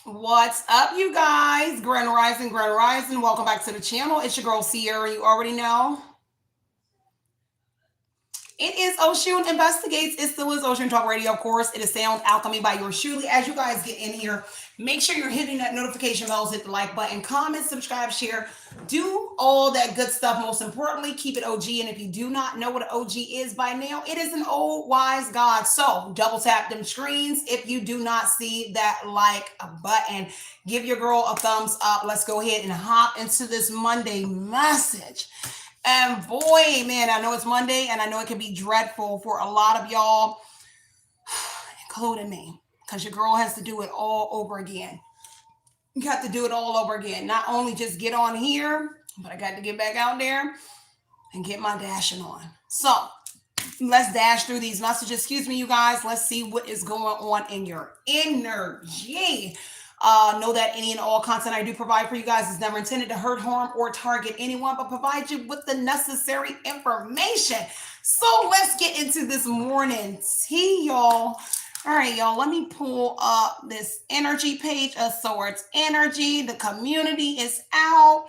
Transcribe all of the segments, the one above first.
What's up, you guys? Grand Rising, Grand Rising. Welcome back to the channel. It's your girl Cierra. You already know. It is Oshun Investigates. It still is Ocean Talk Radio, of course. It is Sound Alchemy by yours truly. As you guys get in here, make sure you're hitting that notification bell, hit the like button, comment, subscribe, share, do all that good stuff. Most importantly, keep it OG. And if you do not know what an OG is by now, it is an old wise God. So double tap them screens. If you do not see that like button, give your girl a thumbs up. Let's go ahead and hop into this Monday message. And boy, man, I know it's Monday and I know it can be dreadful for a lot of y'all, including me, because your girl has to do it all over again. You got to do it all over again. Not only just get on here, but I got to get back out there and get my dashing on. So let's dash through these messages. Excuse me, you guys. Let's see what is going on in your energy. Know that any and all content I do provide for you guys is never intended to hurt, harm, or target anyone, but provide you with the necessary information. So let's get into this morning tea, y'all. All right, y'all, let me pull up this energy page of Swords Energy. The community is out.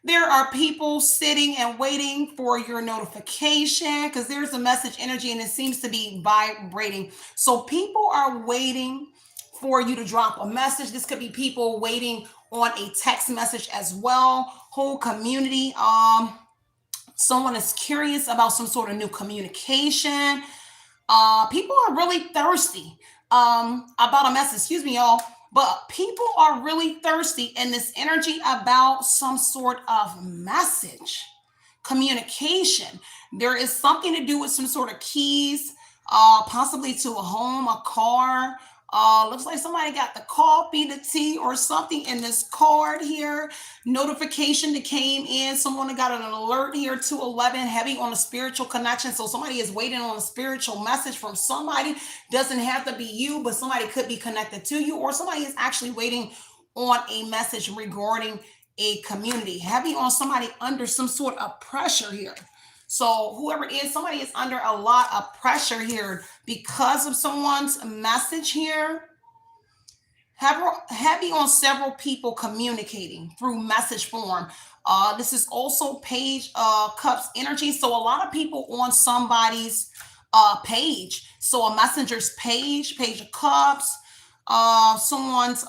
There are people sitting and waiting for your notification because there's a message energy and it seems to be vibrating. So people are waiting for you to drop a message. This could be people waiting on a text message as well. Whole community. Someone is curious about some sort of new communication. People are really thirsty about a message. Excuse me, y'all. But people are really thirsty in this energy about some sort of message, communication. There is something to do with some sort of keys, possibly to a home, a car. Looks like somebody got the coffee, the tea, or something in this card here. Notification that came in. Someone got an alert here, 211, heavy on a spiritual connection. So somebody is waiting on a spiritual message from somebody. Doesn't have to be you, but somebody could be connected to you, or somebody is actually waiting on a message regarding a community. Heavy on somebody under some sort of pressure here. So whoever it is, somebody is under a lot of pressure here because of someone's message here. Heavy on several people communicating through message form. This is also Page Cups energy. So a lot of people on somebody's page. So a messenger's Page of Cups, someone's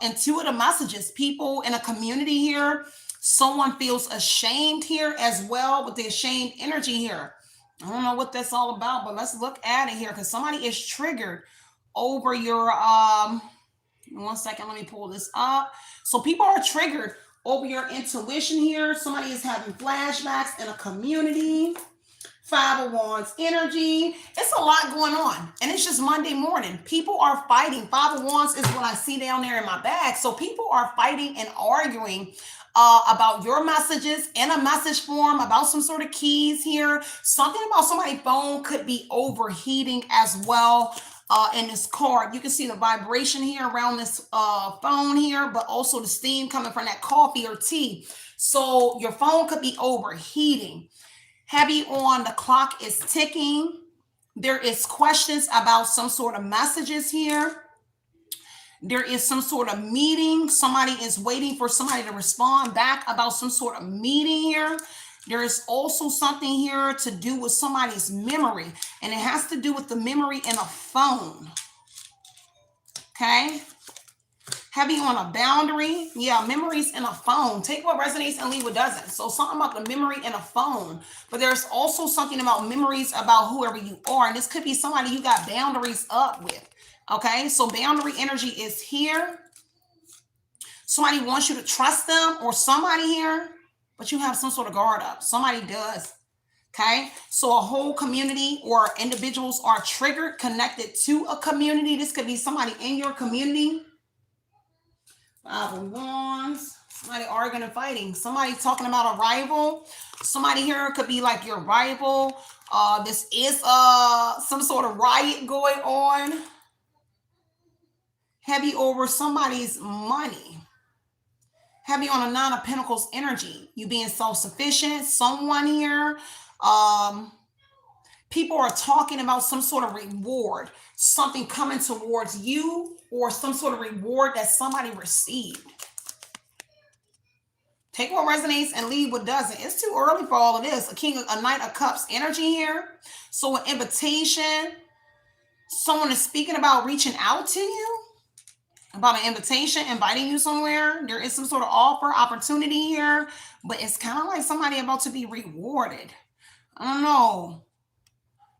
intuitive messages, people in a community here. Someone feels ashamed here as well with the ashamed energy here. I don't know what that's all about, but let's look at it here because somebody is triggered over your 1 second, let me pull this up. So people are triggered over your intuition here. Somebody is having flashbacks in a community. Five of Wands energy. It's a lot going on. And it's just Monday morning. People are fighting. Five of Wands is what I see down there in my bag. So people are fighting and arguing about your messages in a message form, about some sort of keys here. Something about somebody's phone could be overheating as well. In this card, you can see the vibration here around this phone here, but also the steam coming from that coffee or tea. So your phone could be overheating. Heavy on the clock is ticking. There is questions about some sort of messages here. There is some sort of meeting. Somebody is waiting for somebody to respond back about some sort of meeting here. There is also something here to do with somebody's memory, and it has to do with the memory in a phone. Okay. Heavy on a boundary. Yeah, memories in a phone. Take what resonates and leave what doesn't. So something about the memory in a phone. But there's also something about memories about whoever you are. And this could be somebody you got boundaries up with. Okay, so boundary energy is here. Somebody wants you to trust them or somebody here, but you have some sort of guard up. Somebody does. Okay, so a whole community or individuals are triggered, connected to a community. This could be somebody in your community. Five of Wands. Somebody arguing and fighting. Somebody talking about a rival. Somebody here could be like your rival. This is some sort of riot going on. Heavy over somebody's money. Heavy on a Nine of Pentacles energy. You being self-sufficient. Someone here People are talking about some sort of reward, something coming towards you, or some sort of reward that somebody received. Take what resonates and leave what doesn't. It's too early for all of this. A Knight of Cups energy here. So an invitation. Someone is speaking about reaching out to you, about an invitation, inviting you somewhere. There is some sort of offer, opportunity here, but it's kind of like somebody about to be rewarded. I don't know.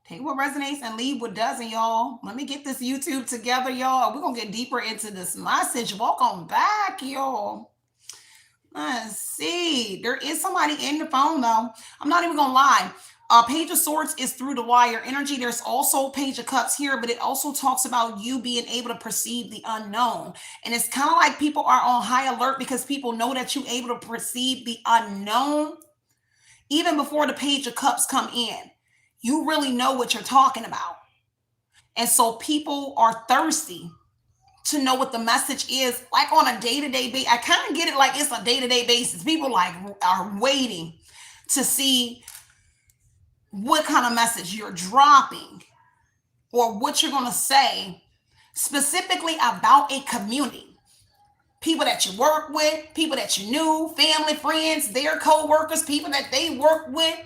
Take what resonates and leave what doesn't, y'all. Let me get this YouTube together, y'all. We're going to get deeper into this message. Welcome back, y'all. Let's see. There is somebody in the phone, though. I'm not even going to lie. Page of Swords is through the wire energy. There's also Page of Cups here, but it also talks about you being able to perceive the unknown. And it's kind of like people are on high alert because people know that you're able to perceive the unknown even before the Page of Cups come in. You really know what you're talking about. And so people are thirsty to know what the message is, like on a day-to-day basis. I kind of get it like it's a day-to-day basis. People like are waiting to see what kind of message you're dropping or what you're going to say specifically about a community. People that you work with, people that you knew, family, friends, their co-workers, people that they work with.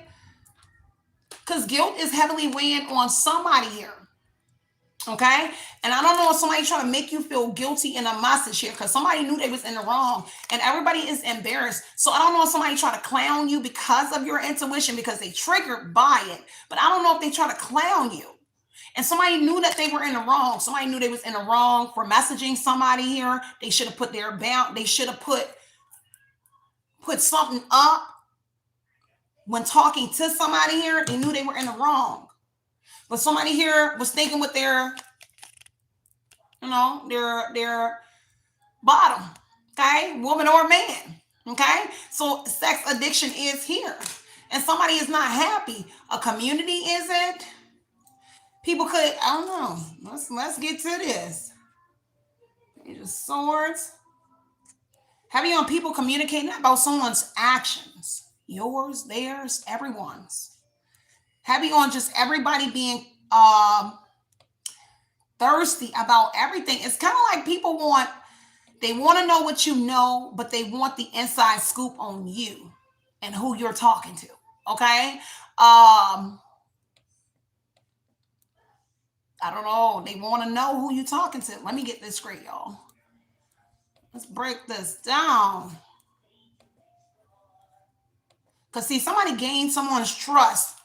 Because guilt is heavily weighing on somebody here. Okay? And I don't know if somebody's trying to make you feel guilty in a message here because somebody knew they was in the wrong and everybody is embarrassed. So I don't know if somebody trying to clown you because of your intuition because they triggered by it. But I don't know if they try to clown you. And somebody knew that they were in the wrong. Somebody knew they was in the wrong for messaging somebody here. They should have put their bound. They should have put something up. When talking to somebody here, they knew they were in the wrong. But somebody here was thinking with their, their bottom, okay? Woman or man, okay? So sex addiction is here. And somebody is not happy. A community isn't. People could, I don't know. Let's get to this. Page of Swords. Heavy on people communicating about someone's actions. Yours, theirs, everyone's. Heavy on just everybody being thirsty about everything. It's kind of like people want to know what you know, but they want the inside scoop on you and who you're talking to. Okay? I don't know. They want to know who you're talking to. Let me get this straight, y'all. Let's break this down. Because, see, somebody gained someone's trust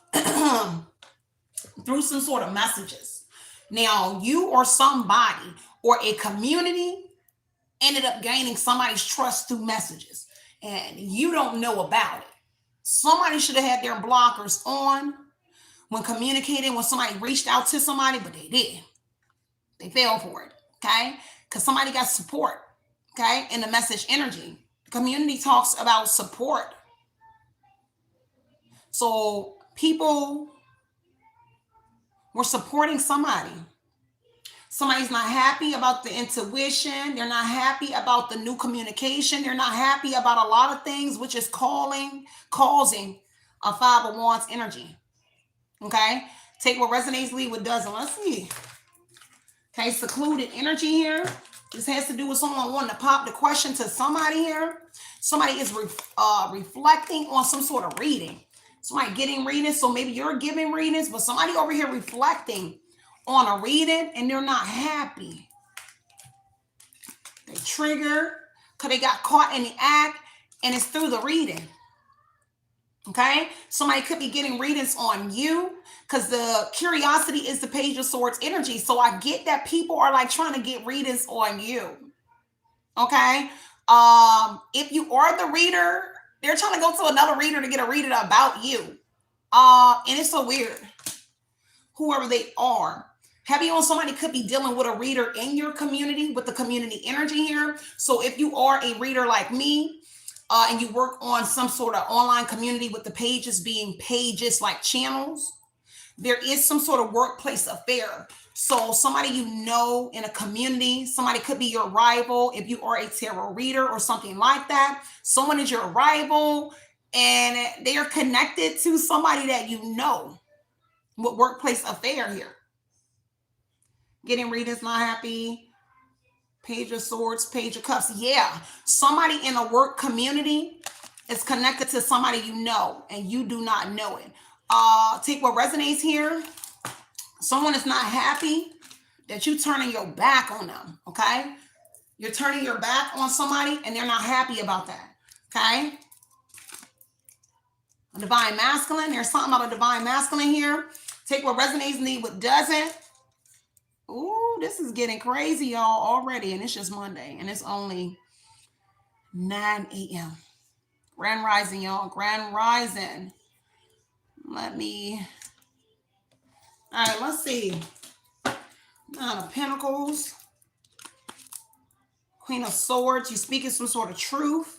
through some sort of messages. Now, you or somebody or a community ended up gaining somebody's trust through messages, and you don't know about it. Somebody should have had their blockers on when communicating, when somebody reached out to somebody, but they did. They fell for it, okay? Because somebody got support, okay, in the message energy. Community talks about support. So people were supporting somebody. Somebody's not happy about the intuition. They're not happy about the new communication. They're not happy about a lot of things, which is causing a Five of Wands energy. Okay? Take what resonates, leave what doesn't. Let's see. Okay, secluded energy here. This has to do with someone wanting to pop the question to somebody here. Somebody is reflecting on some sort of reading. Somebody getting readings, so maybe you're giving readings, but somebody over here reflecting on a reading and they're not happy. They trigger because they got caught in the act and it's through the reading. Okay? Somebody could be getting readings on you because the curiosity is the Page of Swords energy. So I get that people are like trying to get readings on you. Okay? If you are the reader, they're trying to go to another reader to get a reading about you. And it's so weird. Whoever they are. Heavy on somebody could be dealing with a reader in your community with the community energy here. So if you are a reader like me, and you work on some sort of online community with the pages being pages like channels, there is some sort of workplace affair. So somebody you know in a community, somebody could be your rival if you are a tarot reader or something like that. Someone is your rival and they are connected to somebody that you know. With workplace affair here. Getting readings, not happy. Page of Swords, Page of Cups. Yeah, somebody in a work community is connected to somebody you know, and you do not know it. Take what resonates here. Someone is not happy that you turning your back on them, okay? You're turning your back on somebody, and they're not happy about that, okay? A divine masculine. There's something about a divine masculine here. Take what resonates, leave what doesn't. Ooh, this is getting crazy, y'all, already. And it's just Monday. And it's only 9 a.m. Grand rising, y'all. Grand rising. All right, let's see. Nine of Pentacles. Queen of Swords. You're speaking some sort of truth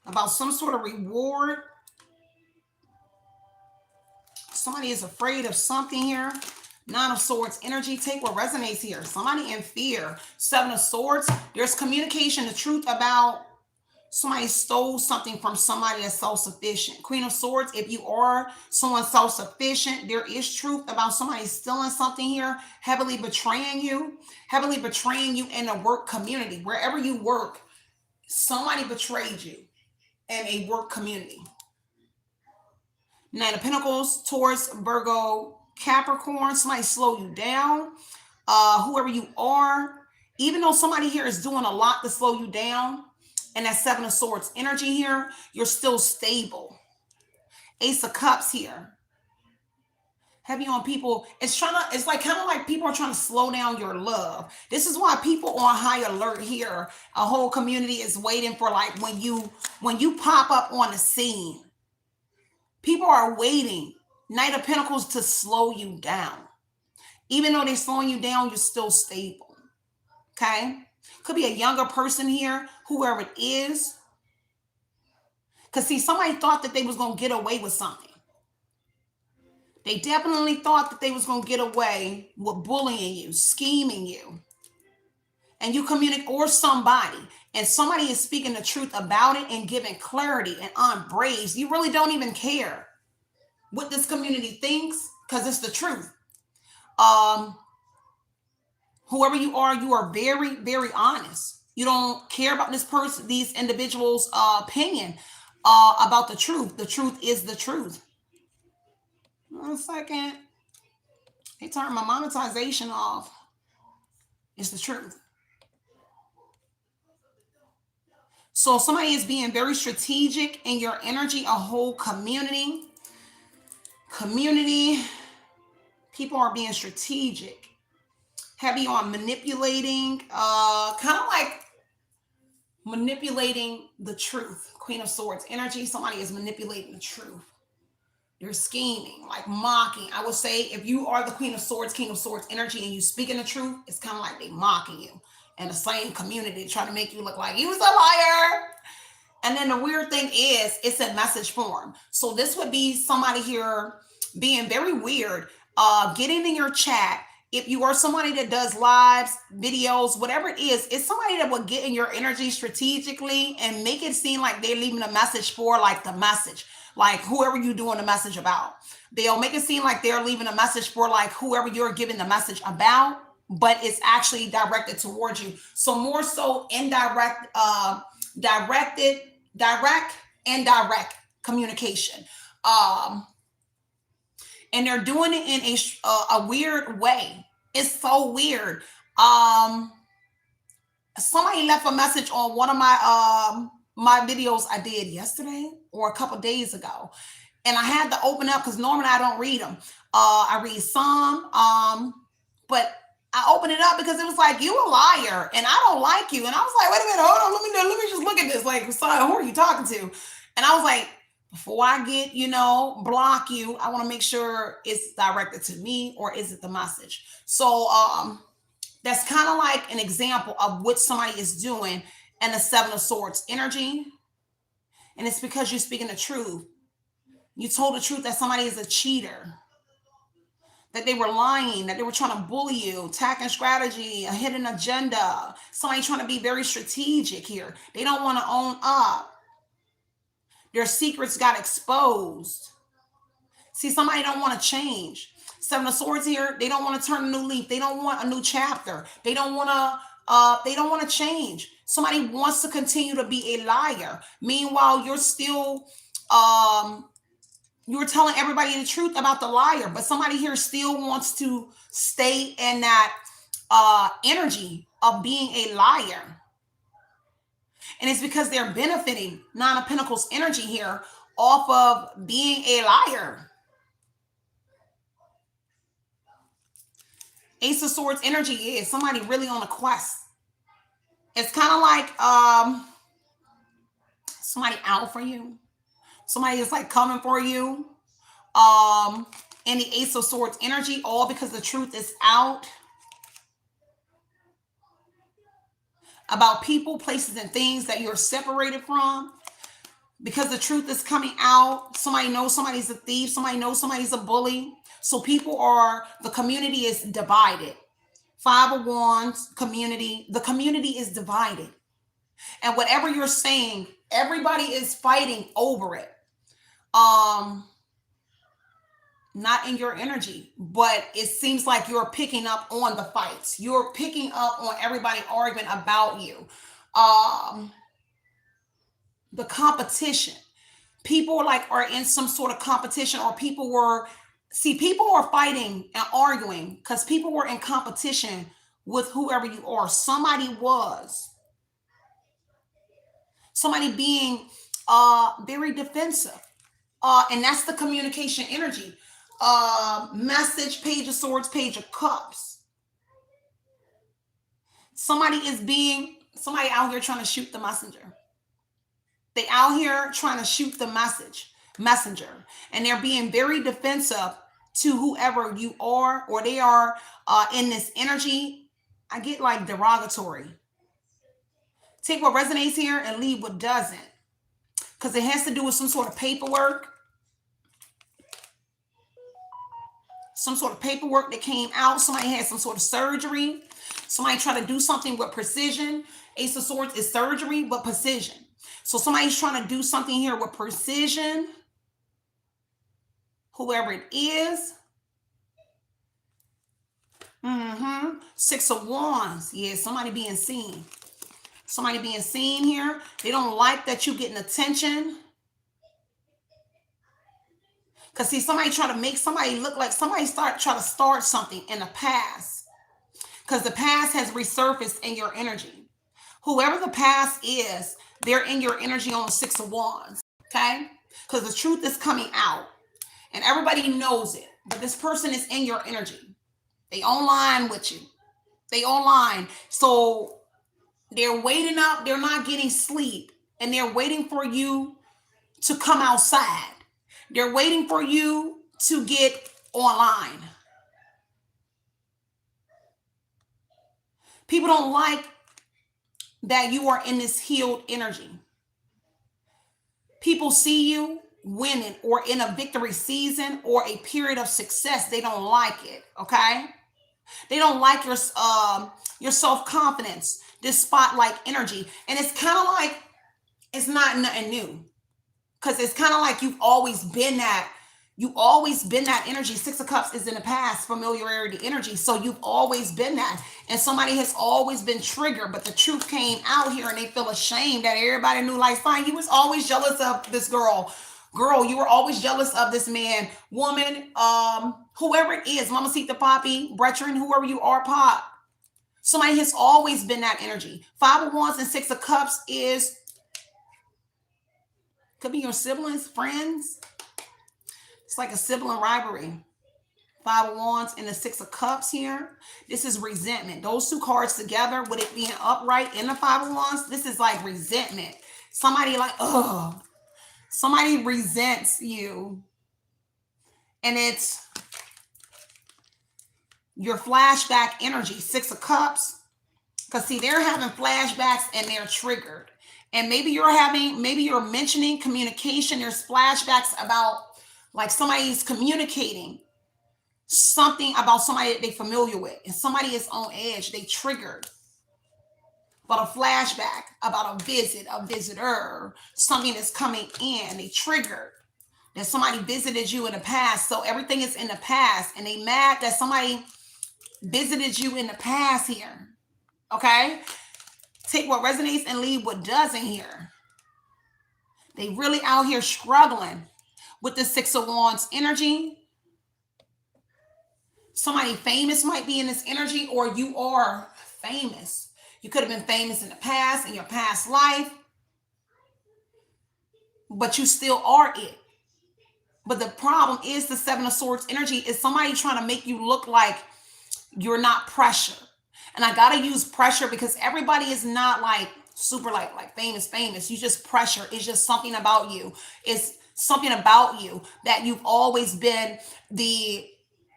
about some sort of reward. Somebody is afraid of something here. Nine of Swords energy. Take what resonates here. Somebody in fear. Seven of Swords. There's communication, the truth about somebody stole something from somebody that's self-sufficient. Queen of Swords. If you are someone self-sufficient, there is truth about somebody stealing something here. Heavily betraying you. Heavily betraying you in a work community. Wherever you work, somebody betrayed you in a work community. Nine of Pentacles, Taurus, Virgo, Capricorn. Somebody slow you down. Whoever you are, even though somebody here is doing a lot to slow you down, and that Seven of Swords energy here, you're still stable. Ace of Cups here. Heavy on people. It's like kind of like people are trying to slow down your love. This is why people on high alert here. A whole community is waiting for, like, when you pop up on the scene. People are waiting, Knight of Pentacles, to slow you down. Even though they're slowing you down, you're still stable. Okay? Could be a younger person here, whoever it is. Because, see, somebody thought that they was going to get away with something. They definitely thought that they was going to get away with bullying you, scheming you. And you communicate, or somebody. And somebody is speaking the truth about it and giving clarity and embrace. You really don't even care what this community thinks, because it's the truth. Whoever you are very, very honest. You don't care about this person, these individuals' opinion about the truth. The truth is the truth. 1 second. They turned my monetization off. It's the truth. So somebody is being very strategic in your energy, a whole community. People are being strategic. Heavy on manipulating, kind of like manipulating the truth. Queen of Swords energy. Somebody is manipulating the truth. They're scheming, like mocking. I would say if you are the Queen of Swords, King of Swords energy, and you speaking the truth, it's kind of like they mocking you. And the same community trying to make you look like you was a liar. And then the weird thing is, it's in message form. So this would be somebody here being very weird, getting in your chat. If you are somebody that does lives, videos, whatever it is, it's somebody that will get in your energy strategically and make it seem like they're leaving a message for, like, the message, like whoever you're doing the message about. They'll make it seem like they're leaving a message for, like, whoever you're giving the message about, but it's actually directed towards you. So more so indirect, direct and direct communication. And they're doing it in a weird way. It's so weird. Somebody left a message on one of my videos I did yesterday or a couple days ago, and I had to open up because normally I don't read them. I read some, but I opened it up because it was like, you a liar, and I don't like you. And I was like, wait a minute, hold on, let me just look at this. Like, son, who are you talking to? And I was like, before I get, block you, I want to make sure it's directed to me, or is it the message? So that's kind of like an example of what somebody is doing in the Seven of Swords energy. And it's because you're speaking the truth. You told the truth that somebody is a cheater, that they were lying, that they were trying to bully you, attacking strategy, a hidden agenda, somebody trying to be very strategic here. They don't want to own up. Their secrets got exposed. See, somebody don't want to change. Seven of Swords here, they don't want to turn a new leaf. They don't want a new chapter. They don't want to change. Somebody wants to continue to be a liar. Meanwhile, you're still you're telling everybody the truth about the liar, but somebody here still wants to stay in that energy of being a liar. And it's because they're benefiting Nine of Pentacles energy here off of being a liar. Ace of Swords energy is somebody really on a quest. It's kind of like somebody out for you. Somebody is like coming for you. And the Ace of Swords energy, all because the truth is out about people, places, and things that you're separated from. Because the truth is coming out. Somebody knows somebody's a thief. Somebody knows somebody's a bully. So the community is divided. Five of Wands, community. The community is divided. And whatever you're saying, everybody is fighting over it. Not in your energy, but it seems like you're picking up on the fights. You're picking up on everybody arguing about you. The competition. People are in some sort of competition, or people are fighting and arguing because people were in competition with whoever you are. Somebody being very defensive. And that's the communication energy. Message, Page of Swords, Page of Cups. Somebody out here trying to shoot the messenger. They out here trying to shoot the messenger. And they're being very defensive to whoever you are, or they are in this energy. I get like derogatory. Take what resonates here and leave what doesn't. Because it has to do with some sort of paperwork. Some sort of paperwork that came out. Somebody had some sort of surgery. Somebody tried to do something with precision. Ace of Swords is surgery, but precision. So somebody's trying to do something here with precision. Whoever it is. Six of Wands. Yeah, somebody being seen. Somebody being seen here. They don't like that you getting attention. Because see, somebody try to make somebody look like somebody try to start something in the past. Because the past has resurfaced in your energy. Whoever the past is, they're in your energy on the Six of Wands. Okay? Because the truth is coming out. And everybody knows it. But this person is in your energy. They online with you. They online. So they're waiting up. They're not getting sleep. And they're waiting for you to come outside. They're waiting for you to get online. People don't like that you are in this healed energy. People see you winning or in a victory season or a period of success. They don't like it, okay? They don't like your self-confidence, this spotlight energy. And it's kind of like it's not nothing new. Because it's kind of like you've always been that. You've always been that energy. Six of Cups is in the past, familiarity energy. So you've always been that. And somebody has always been triggered. But the truth came out here and they feel ashamed that everybody knew, like, fine, you was always jealous of this girl. Girl, you were always jealous of this man. Woman, whoever it is, Mamacita, Papi, Brethren, whoever you are, Pop. Somebody has always been that energy. Five of Wands and Six of Cups could be your siblings, friends. It's like a sibling rivalry. Five of Wands and the Six of Cups here. This is resentment. Those two cards together, with it being upright in the Five of Wands, this is like resentment. Somebody like, ugh. Somebody resents you. And it's your flashback energy. Six of Cups. Because see, they're having flashbacks and they're triggered. And maybe you're mentioning communication. There's flashbacks about like somebody's communicating something about somebody that they're familiar with. And somebody is on edge. They triggered. About a flashback, about a visit, a visitor, something that's coming in. They triggered. that somebody visited you in the past. So everything is in the past, and they mad that somebody visited you in the past here. Okay? Take what resonates and leave what doesn't here. They really out here struggling with the Six of Wands energy. Somebody famous might be in this energy, or you are famous. You could have been famous in the past, in your past life, but you still are it. But the problem is the Seven of Swords energy is somebody trying to make you look like you're not pressure. And I gotta use pressure because everybody is not like super like famous. You just pressure. It's just something about you. It's something about you that you've always been the.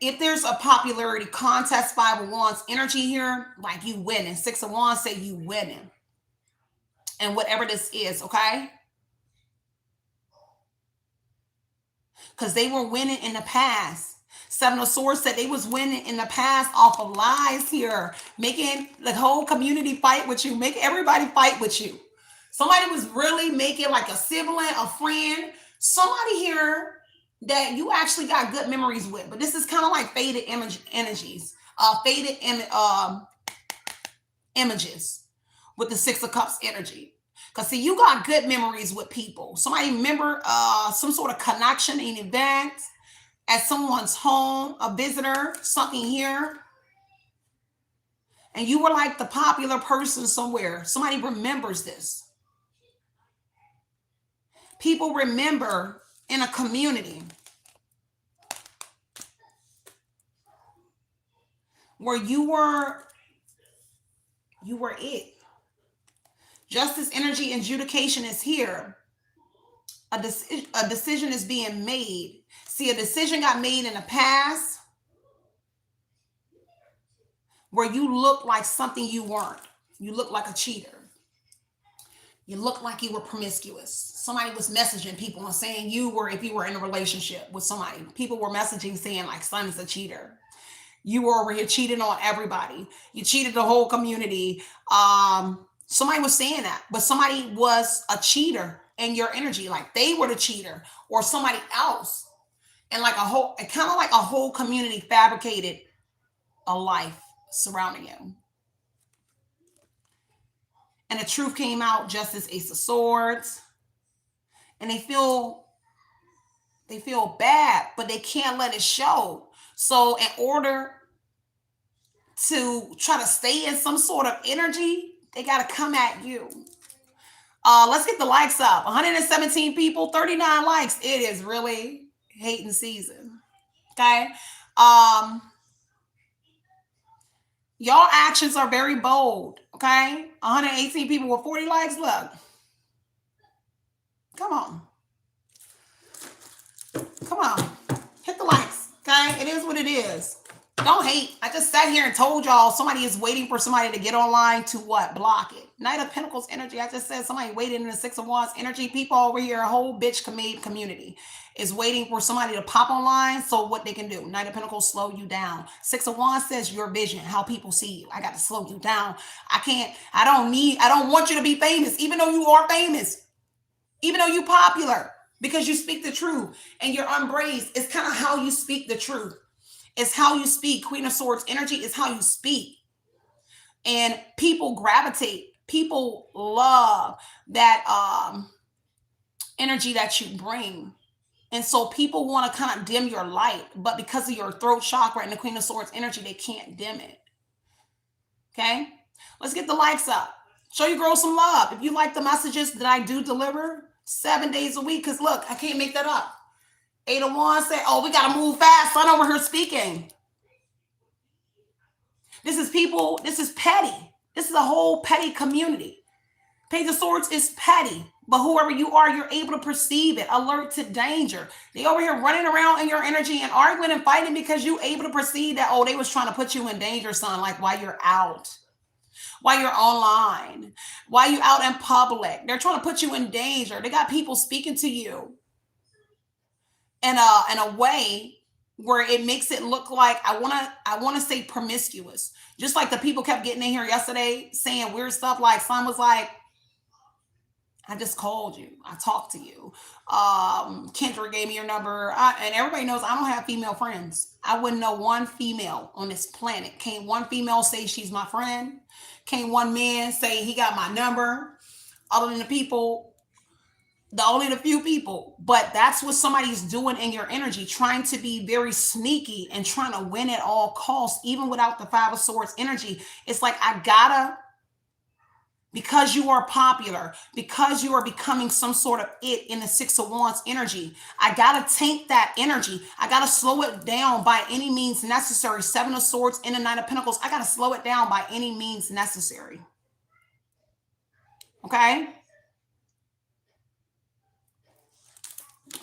If there's a popularity contest, Five of Wands energy here, like you winning. Six of Wands say you winning. And whatever this is, okay? Because they were winning in the past. Seven of Swords said they was winning in the past off of lies here, making the whole community fight with you, make everybody fight with you. Somebody was really making like a sibling, a friend, somebody here that you actually got good memories with. But this is kind of like faded energies, images with the Six of Cups energy. Because see, you got good memories with people. Somebody remember some sort of connection, an event at someone's home, a visitor, something here. And you were like the popular person somewhere. Somebody remembers this. People remember in a community where you were it. Justice energy adjudication is here. A decision is being made. See, a decision got made in the past where you look like something you weren't. You look like a cheater. You look like you were promiscuous. Somebody was messaging people and saying if you were in a relationship with somebody, people were messaging saying like, son is a cheater. You were over here cheating on everybody. You cheated the whole community. Somebody was saying that, but somebody was a cheater in your energy, like they were the cheater or somebody else. And like kind of like a whole community fabricated a life surrounding you. And the truth came out, Justice, Ace of Swords. And they feel bad, but they can't let it show. So in order to try to stay in some sort of energy, they got to come at you. Let's get the likes up. 117 people, 39 likes. It is really hating season. Okay. Y'all actions are very bold. Okay. 118 people with 40 likes. Look. Come on. Come on. Hit the likes. Okay. It is what it is. Don't hate. I just sat here and told y'all somebody is waiting for somebody to get online to what? Block it. Knight of Pentacles energy. I just said somebody waiting in the Six of Wands energy. People over here, a whole bitch community is waiting for somebody to pop online so what they can do. Knight of Pentacles slow you down. Six of Wands says your vision, how people see you. I got to slow you down. I don't want you to be famous, even though you are famous, even though you popular, because you speak the truth and you're unbraced. It's kind of how you speak the truth. It's how you speak. Queen of Swords energy is how you speak. And people gravitate. People love that energy that you bring. And so people want to kind of dim your light. But because of your throat chakra and the Queen of Swords energy, they can't dim it. Okay? Let's get the likes up. Show your girl some love. If you like the messages that I do deliver 7 days a week, because look, I can't make that up. 8 of Wands said, oh, we got to move fast. I'm over here speaking. This is people. This is petty. This is a whole petty community. Page of Swords is petty. But whoever you are, you're able to perceive it. Alert to danger. They over here running around in your energy and arguing and fighting because you're able to perceive that, oh, they was trying to put you in danger, son, like while you're out. While you're online. While you're out in public. They're trying to put you in danger. They got people speaking to you in a way where it makes it look like I want to say promiscuous. Just like the people kept getting in here yesterday saying weird stuff, like some was like, I just called you. I talked to you. Kendra gave me your number. And everybody knows I don't have female friends. I wouldn't know one female on this planet. Can't one female say she's my friend? Can't one man say he got my number? Other than the people, only the few people. But that's what somebody's doing in your energy, trying to be very sneaky and trying to win at all costs, even without the Five of Swords energy. It's like, I gotta, because you are popular, because you are becoming some sort of it in the Six of Wands energy, I gotta taint that energy. I gotta slow it down by any means necessary. Seven of Swords and the Nine of Pentacles. I gotta slow it down by any means necessary. Okay?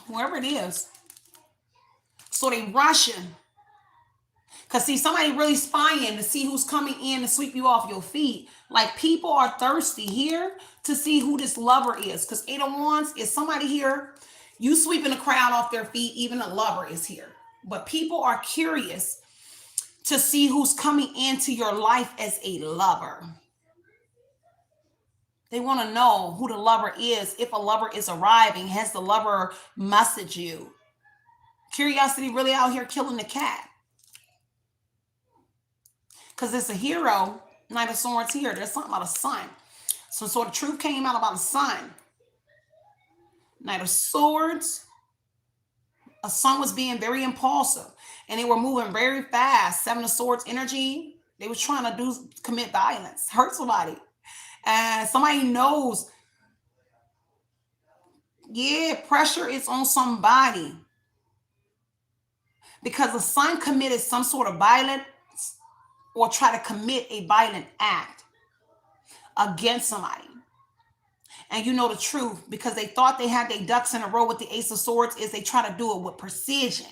Whoever it is. So they rushing. Because see, somebody really spying to see who's coming in to sweep you off your feet. Like, people are thirsty here to see who this lover is. Because Eight of Wands is somebody here. You sweeping the crowd off their feet, even a lover is here. But people are curious to see who's coming into your life as a lover. They want to know who the lover is. If a lover is arriving, has the lover messaged you? Curiosity really out here killing the cat. Because it's a hero, Knight of Swords here. There's something about a sun. So the truth came out about a sun. Knight of Swords. A sun was being very impulsive. And they were moving very fast. Seven of Swords energy. They was trying to commit violence. Hurt somebody. And somebody knows. Yeah, pressure is on somebody. Because the sun committed some sort of violence or try to commit a violent act against somebody. And you know the truth, because they thought they had their ducks in a row with the Ace of Swords, is they try to do it with precision.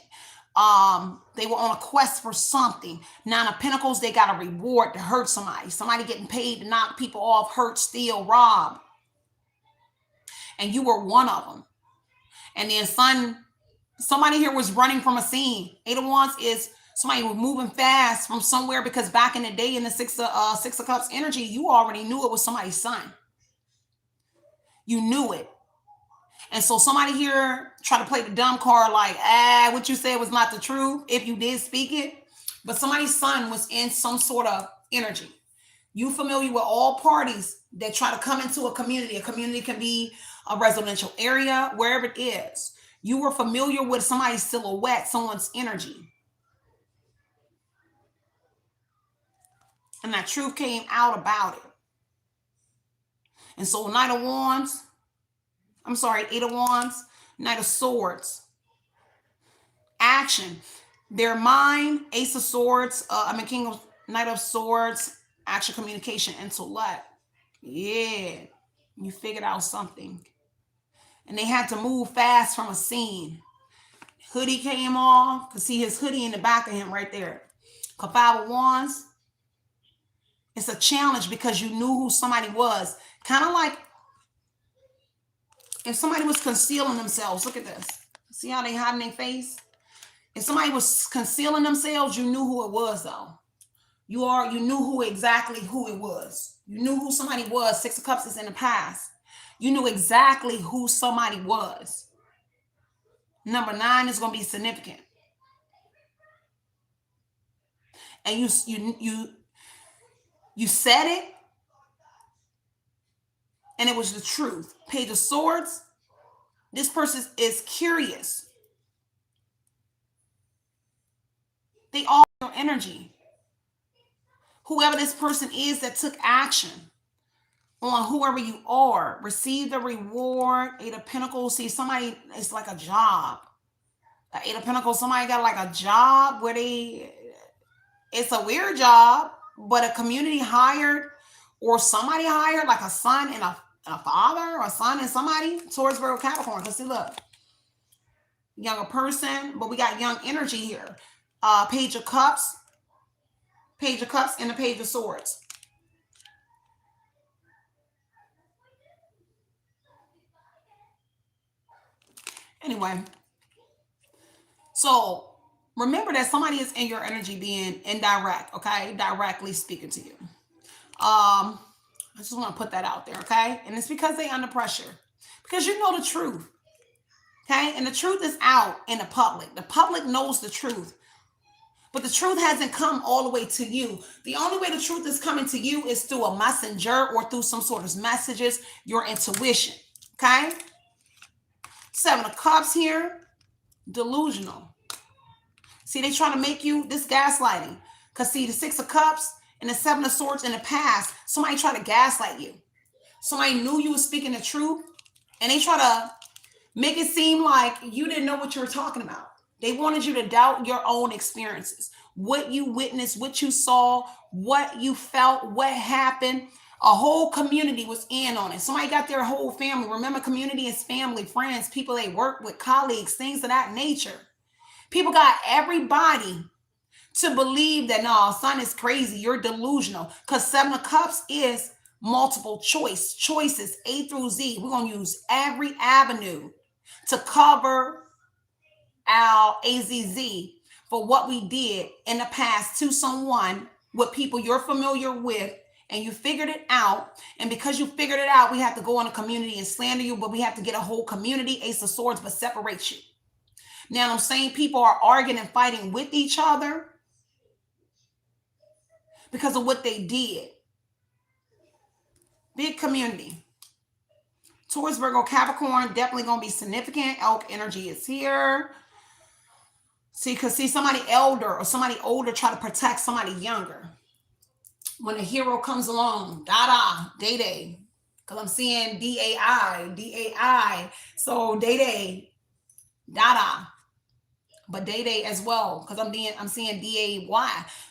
They were on a quest for something. Nine of Pentacles, they got a reward to hurt somebody. Somebody getting paid to knock people off, hurt, steal, rob. And you were one of them. And then somebody here was running from a scene. Eight of Wands is somebody was moving fast from somewhere, because back in the day in the Six of Cups energy, you already knew it was somebody's son. You knew it. And so somebody here tried to play the dumb card like, what you said was not the truth if you did speak it. But somebody's son was in some sort of energy. You familiar with all parties that try to come into a community. A community can be a residential area, wherever it is. You were familiar with somebody's silhouette, someone's energy. And that truth came out about it. And so Eight of Wands, Knight of Swords. Action. Their mind, Ace of Swords, Knight of Swords, action, communication, intellect. Yeah, you figured out something. And they had to move fast from a scene. Hoodie came off. Could see his hoodie in the back of him right there. Five of Wands. It's a challenge because you knew who somebody was. Kind of like if somebody was concealing themselves. Look at this. See how they hiding their face? If somebody was concealing themselves, you knew who it was, though. You knew exactly who it was. You knew who somebody was. Six of Cups is in the past. You knew exactly who somebody was. Number 9 is going to be significant. And you said it, and it was the truth. Page of Swords. This person is curious. They all have your energy. Whoever this person is that took action on whoever you are, receive the reward. Eight of Pentacles. See, somebody, it's like a job. The Eight of Pentacles, somebody got like a job where it's a weird job, but a community hired or somebody hired, like a son and a father, or a son and somebody. Taurus, Virgo, Capricorn. Because see, look, younger person, but we got young energy here. Page of Cups, and the Page of Swords. Anyway, so remember that somebody is in your energy being indirect, okay? Directly speaking to you. I just want to put that out there, okay? And it's because they under pressure. Because you know the truth. Okay? And the truth is out in the public. The public knows the truth. But the truth hasn't come all the way to you. The only way the truth is coming to you is through a messenger or through some sort of messages, your intuition. Okay? 7 of Cups here. Delusional. See, they trying to make you this gaslighting. Because see, the 6 of Cups and the 7 of Swords in the past, somebody tried to gaslight you. Somebody knew you were speaking the truth. And they try to make it seem like you didn't know what you were talking about. They wanted you to doubt your own experiences, what you witnessed, what you saw, what you felt, what happened. A whole community was in on it. Somebody got their whole family. Remember, community is family, friends, people they work with, colleagues, things of that nature. People got everybody to believe that, no, son is crazy. You're delusional. Because 7 of Cups is multiple choices, A through Z. We're going to use every avenue to cover our AZZ for what we did in the past to someone with people you're familiar with, and you figured it out. And because you figured it out, we have to go in a community and slander you, but we have to get a whole community, Ace of Swords, but separate you. Now, I'm saying people are arguing and fighting with each other because of what they did. Big community. Taurus, Virgo, Capricorn, definitely going to be significant. Elk energy is here. See, because see, somebody elder or somebody older try to protect somebody younger. When a hero comes along, day. Because I'm seeing DAI. So day, but day as well. Because I'm seeing DAY.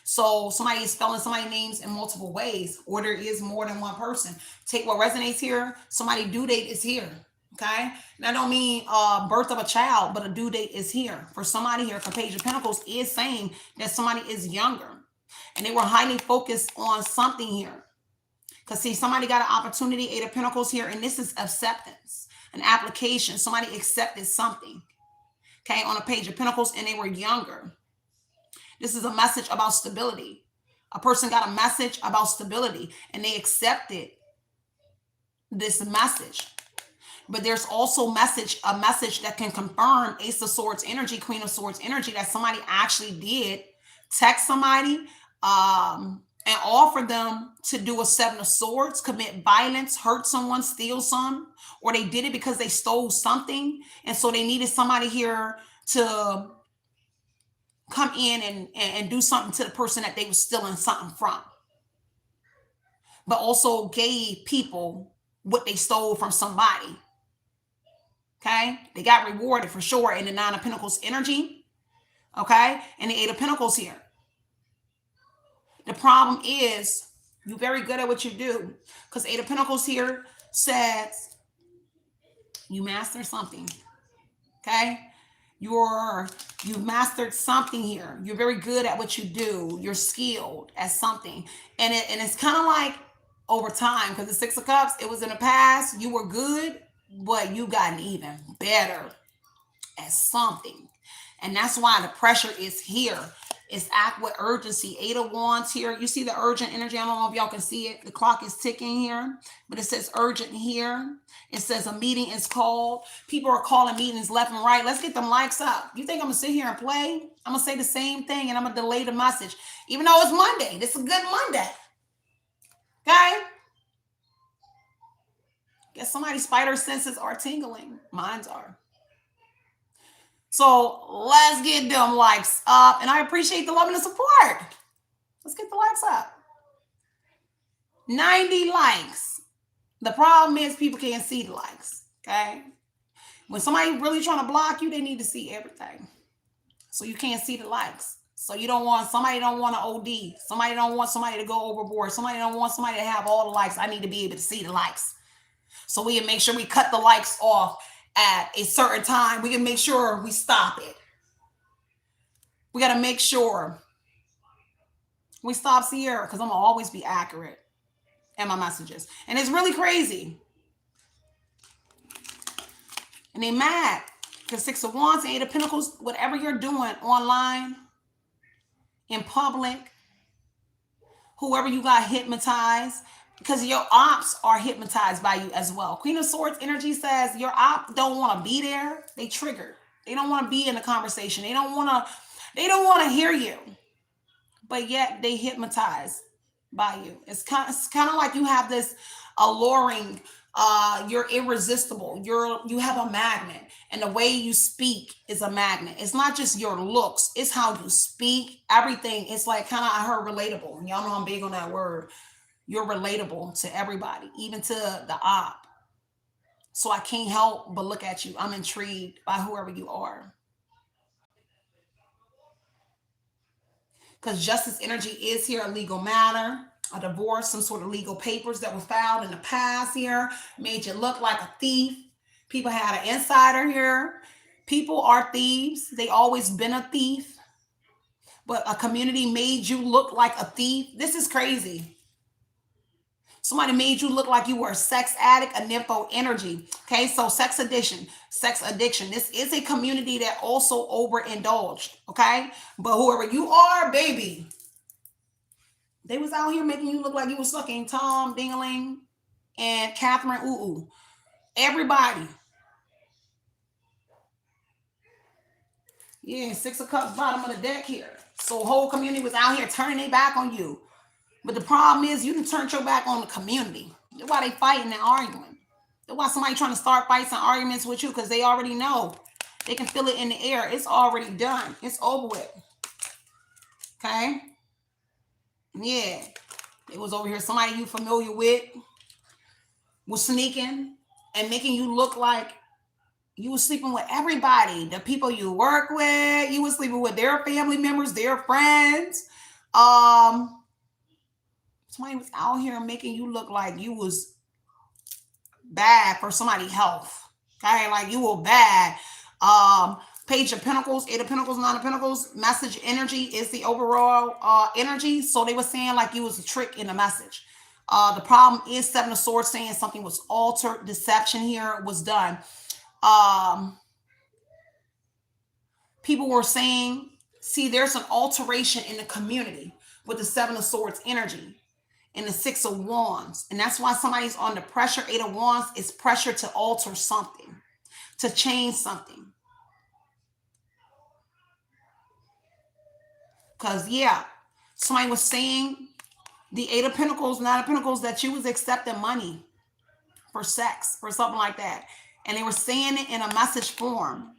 So somebody is spelling somebody's names in multiple ways, or there is more than one person. Take what resonates here. Somebody due date is here. Okay, and I don't mean birth of a child, but a due date is here for somebody here. For Page of Pentacles is saying that somebody is younger, and they were highly focused on something here. Because see, somebody got an opportunity, 8 of Pentacles here, and this is acceptance, an application. Somebody accepted something. Okay, on a Page of Pentacles, and they were younger. This is a message about stability. A person got a message about stability, and they accepted this message. But there's also a message that can confirm Ace of Swords energy, Queen of Swords energy, that somebody actually did text somebody and offer them to do a 7 of Swords, commit violence, hurt someone, steal some, or they did it because they stole something. And so they needed somebody here to come in and do something to the person that they were stealing something from. But also gave people what they stole from somebody. Okay, they got rewarded for sure in the 9 of Pentacles energy. Okay, and the 8 of Pentacles here. The problem is you're very good at what you do, because 8 of Pentacles here says you master something. Okay, you've mastered something here. You're very good at what you do. You're skilled at something, and it's kind of like over time, because the 6 of Cups, it was in the past. You were good, but you gotten even better at something. And that's why the pressure is here. It's act with urgency. 8 of Wands here. You see the urgent energy. I don't know if y'all can see it. The clock is ticking here, but it says urgent here. It says a meeting is called. People are calling meetings left and right. Let's get them likes up. You think I'm going to sit here and play? I'm going to say the same thing, and I'm going to delay the message. Even though it's Monday. This is a good Monday. Okay? Guess somebody's spider senses are tingling. Mine's are. So let's get them likes up. And I appreciate the love and the support. Let's get the likes up. 90 likes. The problem is people can't see the likes. Okay? When somebody really trying to block you, they need to see everything. So you can't see the likes. So somebody don't want to OD. Somebody don't want somebody to go overboard. Somebody don't want somebody to have all the likes. I need to be able to see the likes. So we can make sure we cut the likes off at a certain time. We can make sure we stop it. We got to make sure we stop Cierra, because I'm going to always be accurate in my messages. And it's really crazy. And they mad because 6 of Wands and 8 of Pentacles, whatever you're doing online, in public, whoever you got hypnotized, because your ops are hypnotized by you as well. Queen of Swords energy says your op don't want to be there. They triggered. They don't want to be in the conversation. They don't want to hear you. But yet they hypnotize by you. It's kind of like you have this alluring, you're irresistible. You have a magnet. And the way you speak is a magnet. It's not just your looks, it's how you speak, everything. It's like kind of I heard relatable. Y'all know I'm big on that word. You're relatable to everybody, even to the op. So I can't help but look at you. I'm intrigued by whoever you are. Because justice energy is here, a legal matter, a divorce, some sort of legal papers that were filed in the past here, made you look like a thief. People had an insider here. People are thieves. They always been a thief, but a community made you look like a thief. This is crazy. Somebody made you look like you were a sex addict, a nympho energy. Okay, so sex addiction. This is a community that also overindulged. Okay, but whoever you are, baby, they was out here making you look like you was sucking Tom Dingaling and Catherine Ooh. Everybody. Yeah, Six of Cups, bottom of the deck here. So whole community was out here turning their back on you. But the problem is you didn't turn your back on the community. That's why they fighting and arguing. That's why somebody trying to start fights and arguments with you because they already know. They can feel it in the air. It's already done. It's over with. Okay? Yeah. It was over here. Somebody you familiar with was sneaking and making you look like you was sleeping with everybody. The people you work with, you was sleeping with their family members, their friends. Somebody was out here making you look like you was bad for somebody's health. Okay, like you were bad. Page of Pentacles, Eight of Pentacles, Nine of Pentacles, message energy is the overall energy. So they were saying like you was a trick in the message. The problem is Seven of Swords saying something was altered, deception here was done. People were saying, see, there's an alteration in the community with the Seven of Swords energy and the Six of Wands. And that's why somebody's under pressure. Eight of Wands is pressure to alter something, to change something. Because, yeah, somebody was saying the Eight of Pentacles, Nine of Pentacles, that you was accepting money for sex or something like that. And they were saying it in a message form.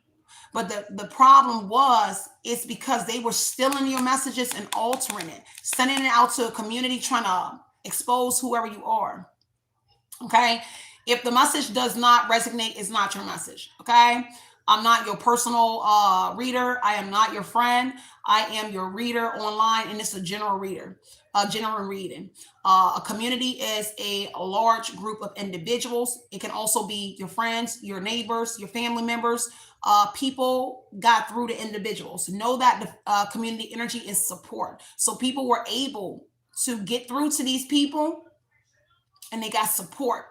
But the problem was, it's because they were stealing your messages and altering it, sending it out to a community, trying to expose whoever you are. Okay. If the message does not resonate, it's not your message. Okay. I'm not your personal reader. I am not your friend. I am your reader online, and it's a general reader, a general reading. A community is a large group of individuals. It can also be your friends, your neighbors, your family members. People got through to individuals. Know that the community energy is support. So people were able to get through to these people, and they got support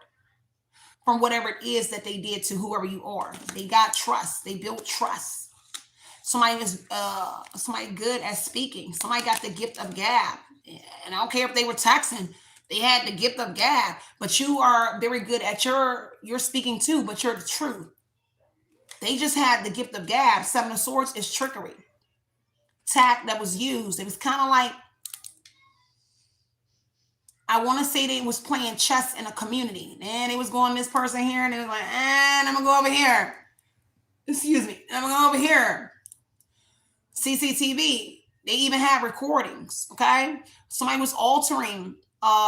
from whatever it is that they did to whoever you are. They got trust. They built trust. Somebody is somebody good at speaking. Somebody got the gift of gab. And I don't care if they were texting. They had the gift of gab. But you are very good at your speaking too, but you're the truth. They just had the gift of gab. Seven of Swords is trickery. Tact that was used. It was kind of like, I want to say they was playing chess in a community. And they was going this person here, and they was like, and I'm going to go over here. Excuse me. I'm going to go over here. CCTV. They even had recordings. Okay. Somebody was altering.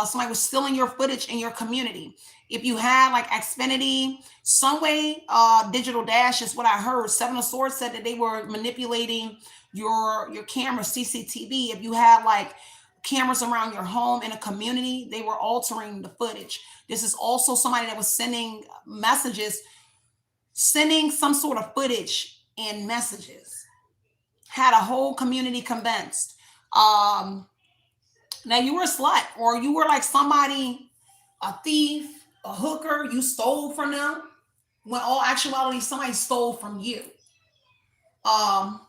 Somebody was stealing your footage in your community. If you had like Xfinity, some way, Digital Dash is what I heard. Seven of Swords said that they were manipulating your camera, CCTV. If you had like cameras around your home in a community, they were altering the footage. This is also somebody that was sending messages, sending some sort of footage and messages. Had a whole community convinced. Now you were a slut, or you were like somebody, a thief, a hooker, you stole from them, when all actuality somebody stole from you. Um,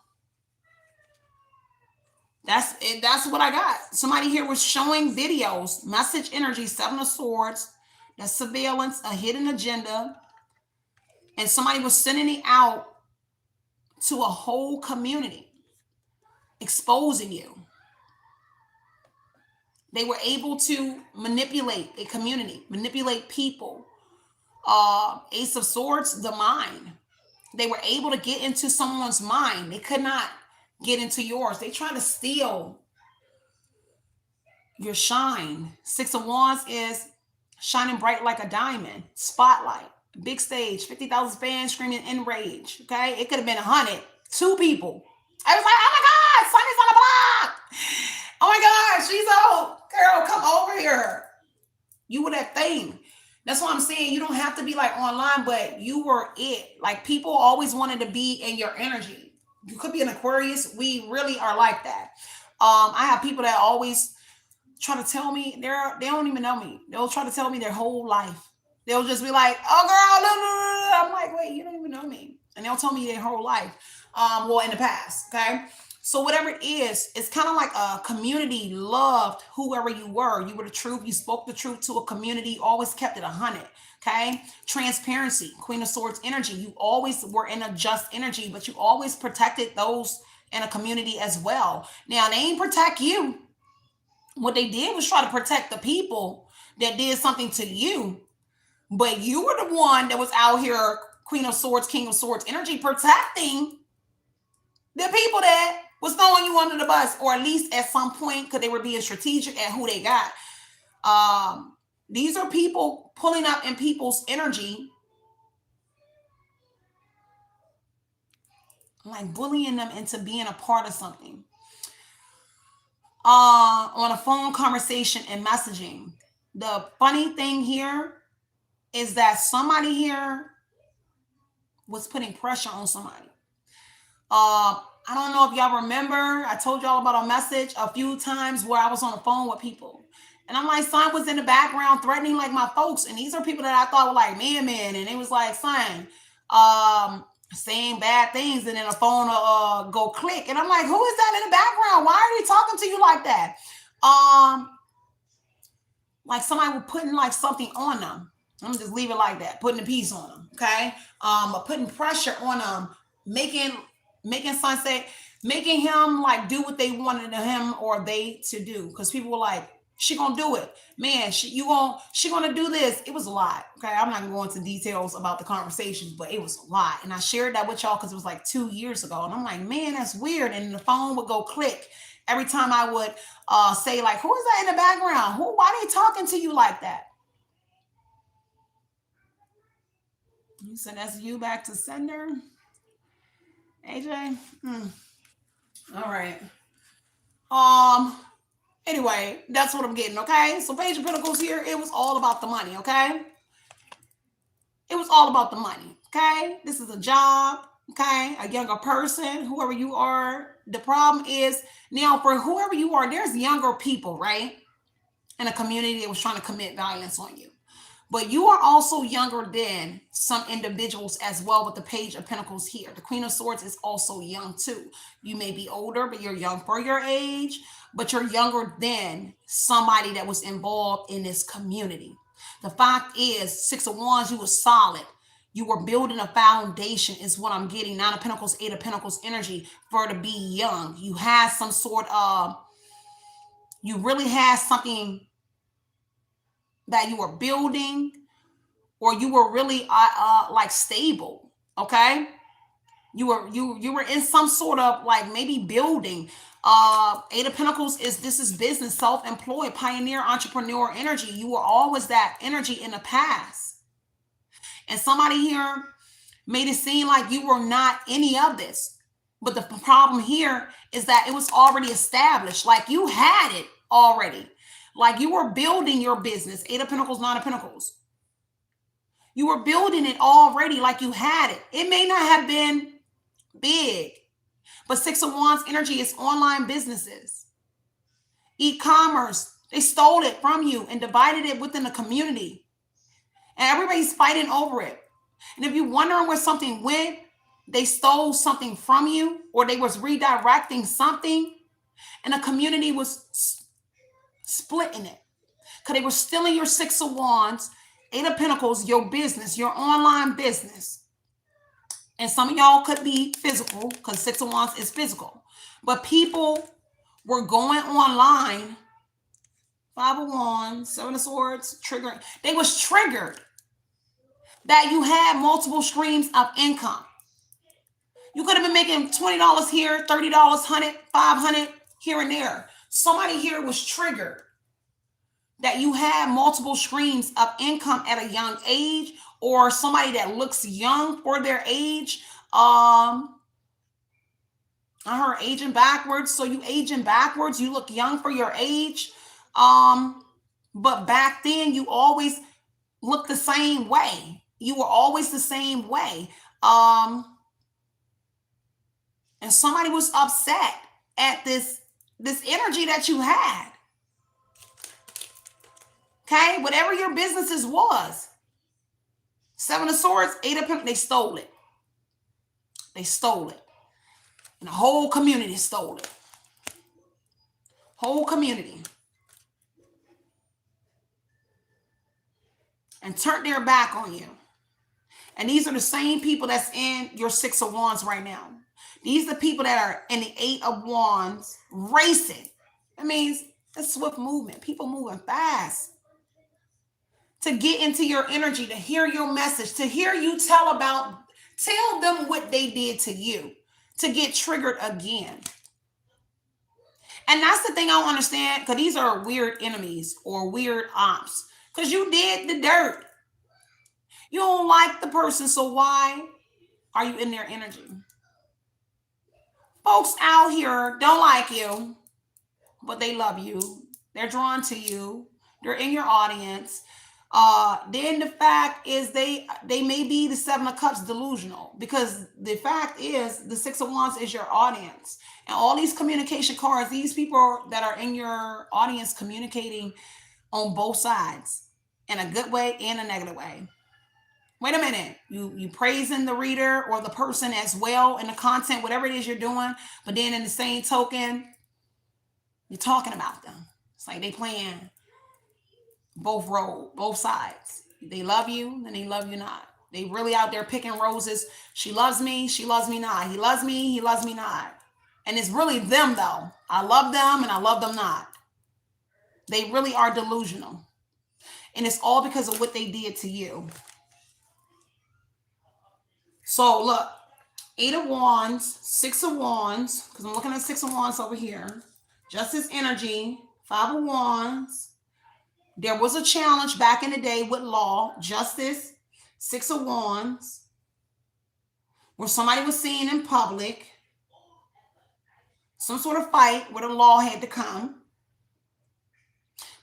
That's it. That's what I got. Somebody here was showing videos, message energy, seven of swords, that's surveillance, a hidden agenda, and somebody was sending it out to a whole community, exposing you. They were able to manipulate a community, manipulate people. Ace of Swords, the mind. They were able to get into someone's mind. They could not get into yours. They tried to steal your shine. Six of Wands is shining bright like a diamond. Spotlight. Big stage. 50,000 fans screaming in rage. Okay? It could have been 100. Two people. I was like, oh my God, Sonny's on the block. Oh my God, she's old. Girl, come over here. You were that thing. That's what I'm saying. You don't have to be like online, but you were it. Like people always wanted to be in your energy. You could be an Aquarius. We really are like that. I have people that always try to tell me they don't even know me. They'll try to tell me their whole life. They'll just be like, "Oh, girl," I'm like, "Wait, you don't even know me," and they'll tell me their whole life. Well, in the past, okay. So whatever it is, it's kind of like a community loved whoever you were. You were the truth. You spoke the truth to a community. Always kept it 100. Okay. Transparency, Queen of Swords energy. You always were in a just energy, but you always protected those in a community as well. Now they ain't protect you. What they did was try to protect the people that did something to you, but you were the one that was out here, Queen of Swords, King of Swords energy, protecting the people that was throwing you under the bus, or at least at some point, because they were being strategic at who they got. These are people pulling up in people's energy, like bullying them into being a part of something. On a phone conversation and messaging. The funny thing here is that somebody here was putting pressure on somebody. I don't know if y'all remember, I told y'all about a message a few times where I was on the phone with people. And I'm like, son was in the background threatening like my folks. And these are people that I thought were like, man. And it was like, son, saying bad things. And then the phone will go click. And I'm like, who is that in the background? Why are they talking to you like that? Like somebody was putting like something on them. I'm gonna just leave it like that, putting a piece on them. Okay. Putting pressure on them, making Sunset, making him like do what they wanted him or they to do. Because people were like, she gonna do it, man. She gonna do this. It was a lot. Okay, I'm not gonna go into details about the conversations, but it was a lot. And I shared that with y'all because it was like 2 years ago. And I'm like, man, that's weird. And the phone would go click every time I would say like, who is that in the background? Why are they talking to you like that? You said that's you back to sender. AJ. All right. Anyway, that's what I'm getting. Okay. So Page of Pentacles here, it was all about the money. Okay. It was all about the money. Okay. This is a job. Okay. A younger person, whoever you are. The problem is now for whoever you are, there's younger people, right? In a community that was trying to commit violence on you. But you are also younger than some individuals as well with the Page of Pentacles here. The Queen of Swords is also young too. You may be older, but you're young for your age, but you're younger than somebody that was involved in this community. The fact is, Six of Wands, you were solid. You were building a foundation is what I'm getting. Nine of Pentacles, Eight of Pentacles energy for to be young. You had some sort of, you really had something that you were building, or you were really like stable. Okay, you were in some sort of like maybe building. Eight of Pentacles is business, self-employed, pioneer, entrepreneur energy. You were always that energy in the past, and somebody here made it seem like you were not any of this. But the problem here is that it was already established, like you had it already. Like you were building your business. Eight of Pentacles, Nine of Pentacles. You were building it already like you had it. It may not have been big, but Six of Wands energy is online businesses. E-commerce. They stole it from you and divided it within the community. And everybody's fighting over it. And if you're wondering where something went, they stole something from you or they was redirecting something. And the community was splitting it because they were stealing your Six of Wands, Eight of Pentacles, your business, your online business. And some of y'all could be physical because Six of Wands is physical. But people were going online, Five of Wands, Seven of Swords, triggering. They was triggered that you had multiple streams of income. You could have been making $20 here, $30, $100, $500 here and there. Somebody here was triggered that you have multiple streams of income at a young age, or somebody that looks young for their age. I heard aging backwards. So you aging backwards, you look young for your age. But back then you always looked the same way. You were always the same way. And somebody was upset at this energy that you had. Okay, whatever your businesses was. Seven of Swords, Eight of Pentacles, they stole it. They stole it. And the whole community stole it. Whole community. And turned their back on you. And these are the same people that's in your Six of Wands right now. These are the people that are in the Eight of Wands racing. That means it's swift movement. People moving fast. To get into your energy, to hear your message, to hear you tell them what they did to you, to get triggered again. And that's the thing I don't understand, because these are weird enemies or weird ops, because you did the dirt. You don't like the person, so why are you in their energy? Folks out here don't like you, but they love you. They're drawn to you. They're in your audience. Then the fact is they may be the Seven of Cups delusional, because the fact is the Six of Wands is your audience, and all these communication cards, these people that are in your audience communicating on both sides, in a good way and a negative way. Wait a minute, you praising the reader or the person as well in the content, whatever it is you're doing, but then in the same token, you're talking about them. It's like they playing both sides. They love you and they love you not. They really out there picking roses. She loves me not. He loves me not. And it's really them though. I love them and I love them not. They really are delusional. And it's all because of what they did to you. So look, Eight of Wands, Six of Wands, because I'm looking at Six of Wands over here. Justice energy, Five of Wands. There was a challenge back in the day with law, justice, Six of Wands, where somebody was seen in public, some sort of fight where the law had to come.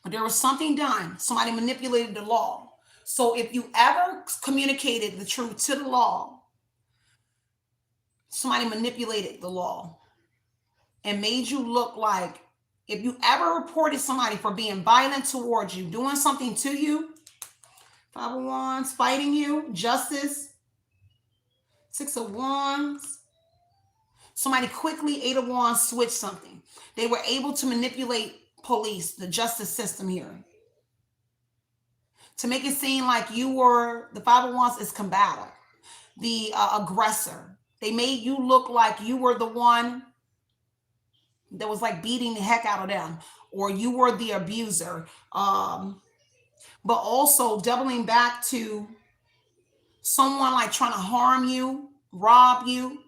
But there was something done. Somebody manipulated the law. So if you ever communicated the truth to the law, somebody manipulated the law and made you look like, if you ever reported somebody for being violent towards you, doing something to you, Five of Wands, fighting you, justice, Six of Wands, somebody quickly, Eight of Wands, switched something. They were able to manipulate police, the justice system here, to make it seem like you were, the Five of Wands is combative, the aggressor. They made you look like you were the one that was like beating the heck out of them, or you were the abuser. But also doubling back to someone like trying to harm you, rob you,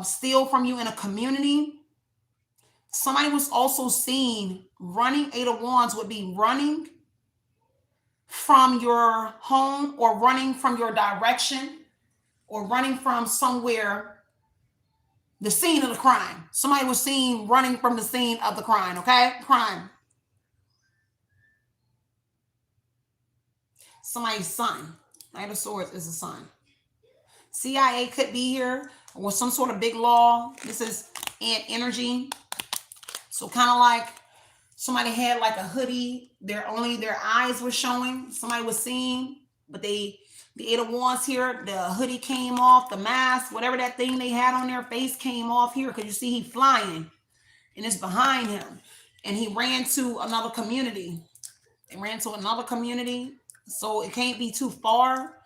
steal from you in a community. Somebody was also seen running. Eight of Wands would be running from your home, or running from your direction, or running from somewhere, the scene of the crime. Somebody was seen running from the scene of the crime, okay? Crime. Somebody's son. Knight of Swords is a son. CIA could be here, or some sort of big law. This is ant energy. So kind of like somebody had like a hoodie. Only their eyes were showing. Somebody was seen, but the Eight of Wands here, the hoodie came off, the mask, whatever that thing they had on their face came off here, because you see he flying. and it's behind him. And he ran to another community. They ran to another community, so it can't be too far.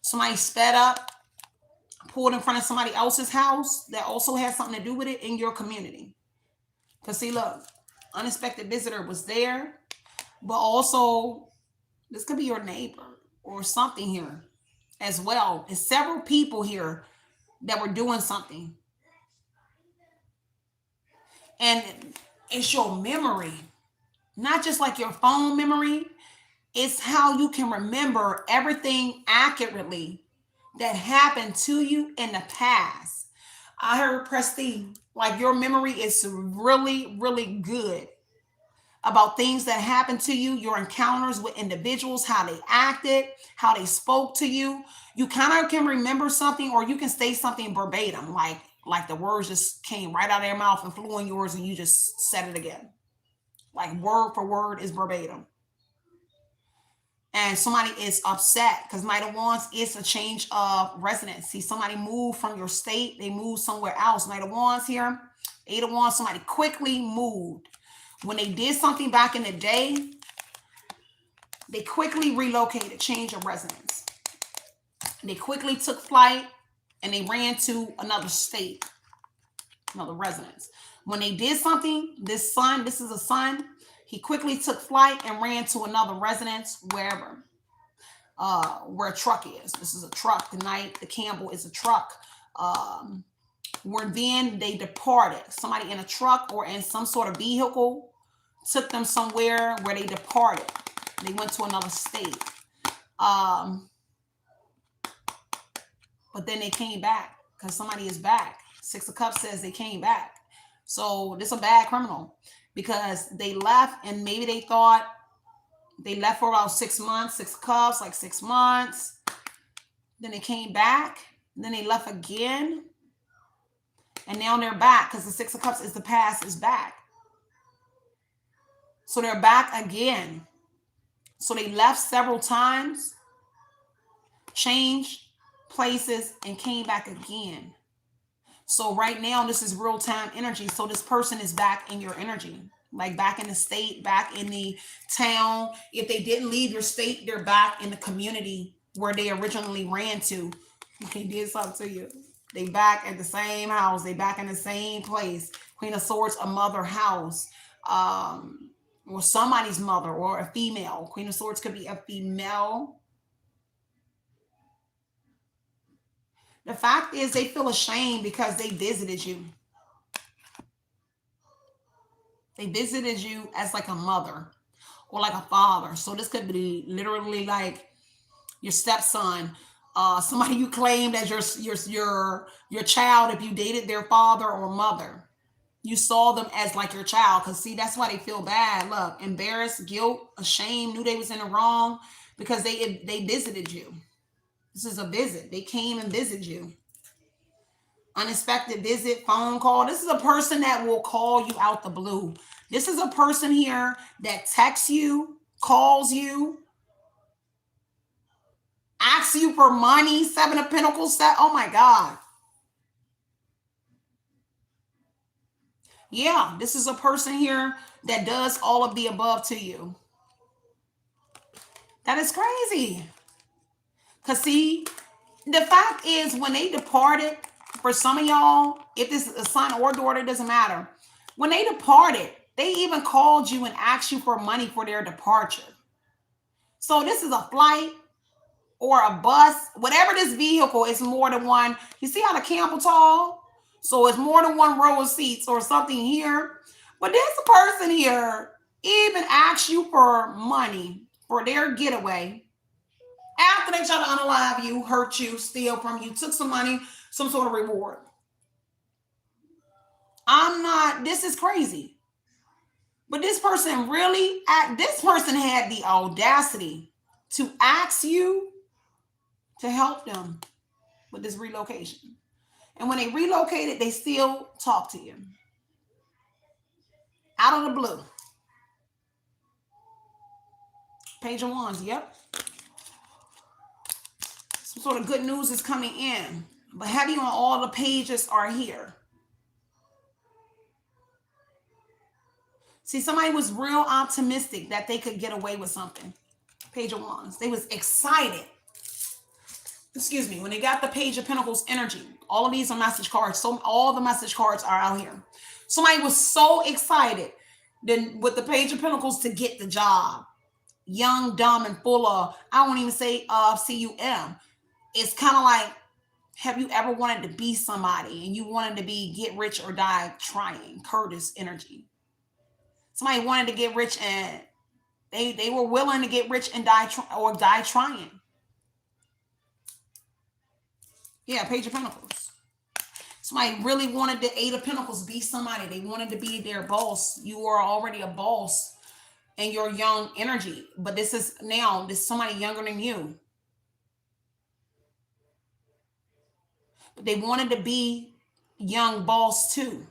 Somebody sped up, pulled in front of somebody else's house that also has something to do with it in your community. Because see, look, unexpected visitor was there, but also this could be your neighbor or something here as well. It's several people here that were doing something. And it's your memory, not just like your phone memory. It's how you can remember everything accurately that happened to you in the past. I heard Prestige, like your memory is really, really good about things that happened to you, your encounters with individuals, how they acted, how they spoke to you. You kind of can remember something, or you can say something verbatim, like the words just came right out of their mouth and flew in yours, and you just said it again. Like word for word is verbatim. And somebody is upset because Knight of Wands is a change of residence. See, somebody moved from your state, they moved somewhere else. Knight of Wands here, Eight of Wands, somebody quickly moved. When they did something back in the day, they quickly relocated, change of residence. They quickly took flight and they ran to another state, another residence. When they did something, this son, this is a son, he quickly took flight and ran to another residence, wherever, where a truck is. This is a truck. The Knight, the Campbell is a truck. Where then they departed. Somebody in a truck or in some sort of vehicle took them somewhere where they departed. They went to another state. But then they came back because somebody is back. Six of Cups says they came back. So this is a bad criminal because they left and maybe they thought they left for about 6 months. Six of Cups, like 6 months. Then they came back. Then they left again. And now they're back because the Six of Cups is the past is back. So they're back again. So they left several times, changed places, and came back again. So right now, this is real-time energy. So this person is back in your energy, like back in the state, back in the town. If they didn't leave your state, they're back in the community where they originally ran to. They did something to you. They back at the same house. They back in the same place. Queen of Swords, a mother house. Or somebody's mother or a female. Queen of Swords could be a female. The fact is they feel ashamed because they visited you. They visited you as like a mother or like a father. So this could be literally like your stepson, somebody you claimed as your child if you dated their father or mother. You saw them as like your child because see, that's why they feel bad. Look, embarrassed, guilt, ashamed, knew they was in the wrong because they visited you. This is a visit. They came and visited you. Unexpected visit, phone call. This is a person that will call you out the blue. This is a person here that texts you, calls you, asks you for money. Seven of Pentacles. Oh my God. Yeah, this is a person here that does all of the above to you. That is crazy. Because see, the fact is when they departed, for some of y'all, if this is a son or daughter, it doesn't matter. When they departed, they even called you and asked you for money for their departure. So this is a flight or a bus, whatever this vehicle is, more than one. You see how the Campbell tall? So it's more than one row of seats or something here. But there's a person here even asked you for money for their getaway. After they try to unalive you, hurt you, steal from you, took some money, some sort of reward. This is crazy. But this person had the audacity to ask you to help them with this relocation. And when they relocated, they still talk to you. Out of the blue. Page of Wands, yep. Some sort of good news is coming in. But heavy on all the pages are here. See, somebody was real optimistic that they could get away with something. Page of Wands. They was excited. Excuse me. When they got the Page of Pentacles energy, all of these are message cards. So all the message cards are out here. Somebody was so excited then with the Page of Pentacles to get the job. Young, dumb, and full of, I won't even say cum. It's kind of like, have you ever wanted to be somebody and you wanted to be get rich or die trying? Curtis energy. Somebody wanted to get rich and they were willing to get rich and die trying. Yeah, Page of Pentacles. Somebody really wanted the Eight of Pentacles be somebody. They wanted to be their boss. You are already a boss in your young energy. But this is somebody younger than you. But they wanted to be young boss too.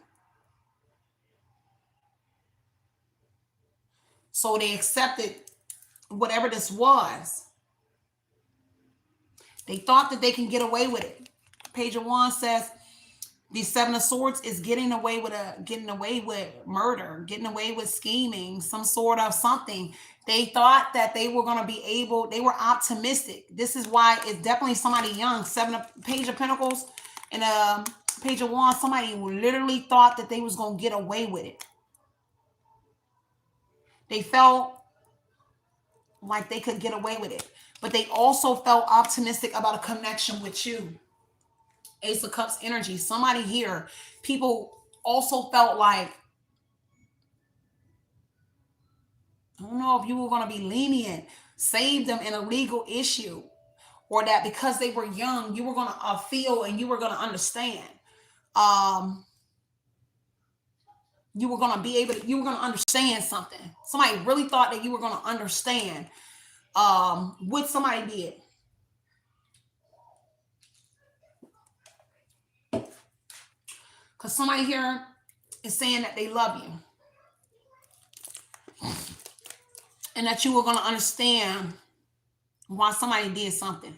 So they accepted whatever this was. They thought that they can get away with it. Page of Wands says the Seven of Swords is getting away with murder, getting away with scheming, some sort of something. They thought that they were going to be able, they were optimistic. This is why it's definitely somebody young. Page of Pentacles and Page of Wands, somebody who literally thought that they was going to get away with it. They felt like they could get away with it. But they also felt optimistic about a connection with you. Ace of Cups energy. Somebody here, people also felt like, I don't know if you were going to be lenient, save them in a legal issue, or that because they were young, you were going to feel and you were going to understand. You were going to be able to, you were going to understand something. Somebody really thought that you were going to understand what somebody did. Because somebody here is saying that they love you. And that you were going to understand why somebody did something.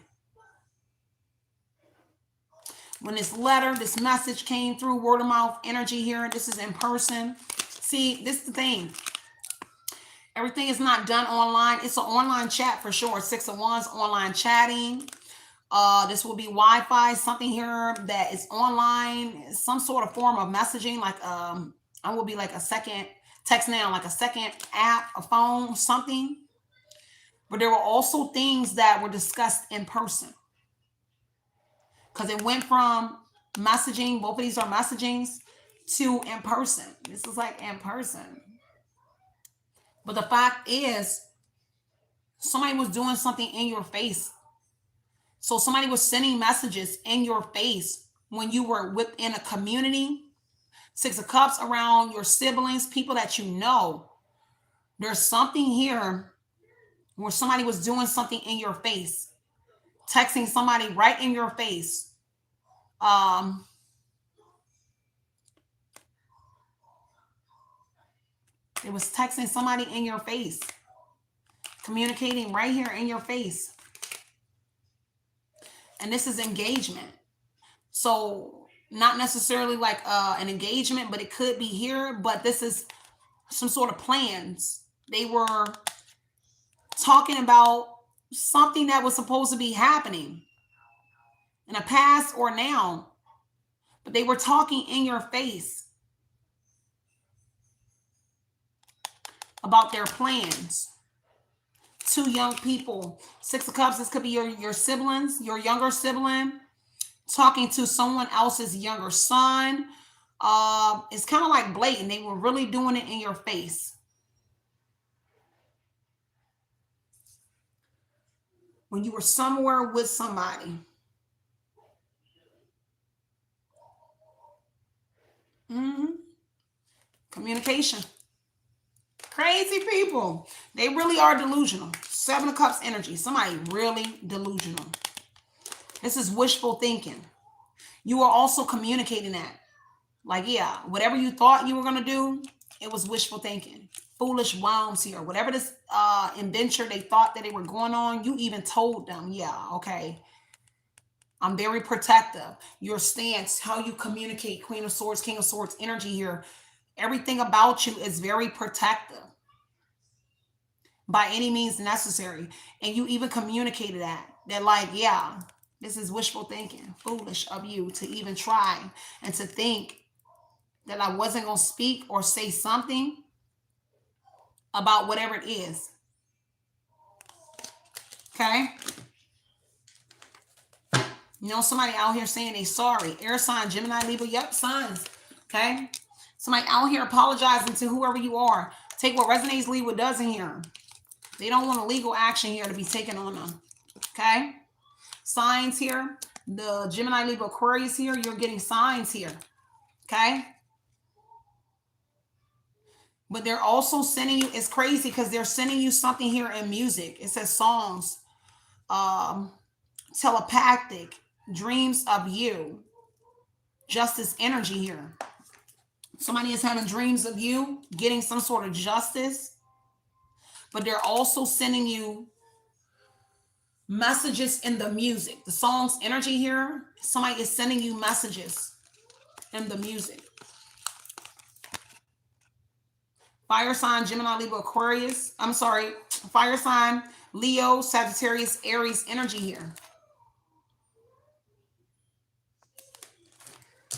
When this message came through, word of mouth energy here, this is in person. See, this is the thing. Everything is not done online. It's an online chat for sure. Six of Wands, online chatting. This will be Wi-Fi, something here that is online, some sort of form of messaging, like I will be like a second text now, like a second app, a phone, something. But there were also things that were discussed in person. Because it went from messaging, both of these are messagings, to in person. This is like in person. But the fact is, somebody was doing something in your face. So somebody was sending messages in your face when you were within a community. Six of Cups around your siblings, people that you know. There's something here where somebody was doing something in your face. Texting somebody right in your face. It was texting somebody in your face. Communicating right here in your face. And this is engagement. So not necessarily like an engagement, but it could be here. But this is some sort of plans. They were talking about something that was supposed to be happening in the past or now. But they were talking in your face about their plans. Two young people. Six of Cups, this could be your siblings, your younger sibling, talking to someone else's younger son. It's kind of like blatant. They were really doing it in your face. When you were somewhere with somebody. Communication. Crazy people. They really are delusional. Seven of Cups energy. Somebody really delusional. This is wishful thinking. You are also communicating that. Like, yeah, whatever you thought you were going to do, it was wishful thinking. Foolish wounds here. Whatever this adventure they thought that they were going on, you even told them, yeah, okay, I'm very protective. Your stance, how you communicate, Queen of Swords, King of Swords energy here. Everything about you is very protective by any means necessary. And you even communicated that like, yeah, this is wishful thinking, foolish of you to even try and to think that I wasn't going to speak or say something about whatever it is. Okay? You know, somebody out here saying they sorry. Air sign, Gemini, Libra, yep, signs. Okay? Somebody out here apologizing to whoever you are. Take what resonates, leave what doesn't here. They don't want a legal action here to be taken on them. Okay? Signs here. The Gemini, Libra, Aquarius here. You're getting signs here. Okay? But they're also sending you, it's crazy because they're sending you something here in music. It says songs, telepathic, dreams of you, justice energy here. Somebody is having dreams of you, getting some sort of justice, but they're also sending you messages in the music. The song's energy here, somebody is sending you messages in the music. Fire sign, Gemini, Libra, Aquarius. I'm sorry, fire sign, Leo, Sagittarius, Aries energy here.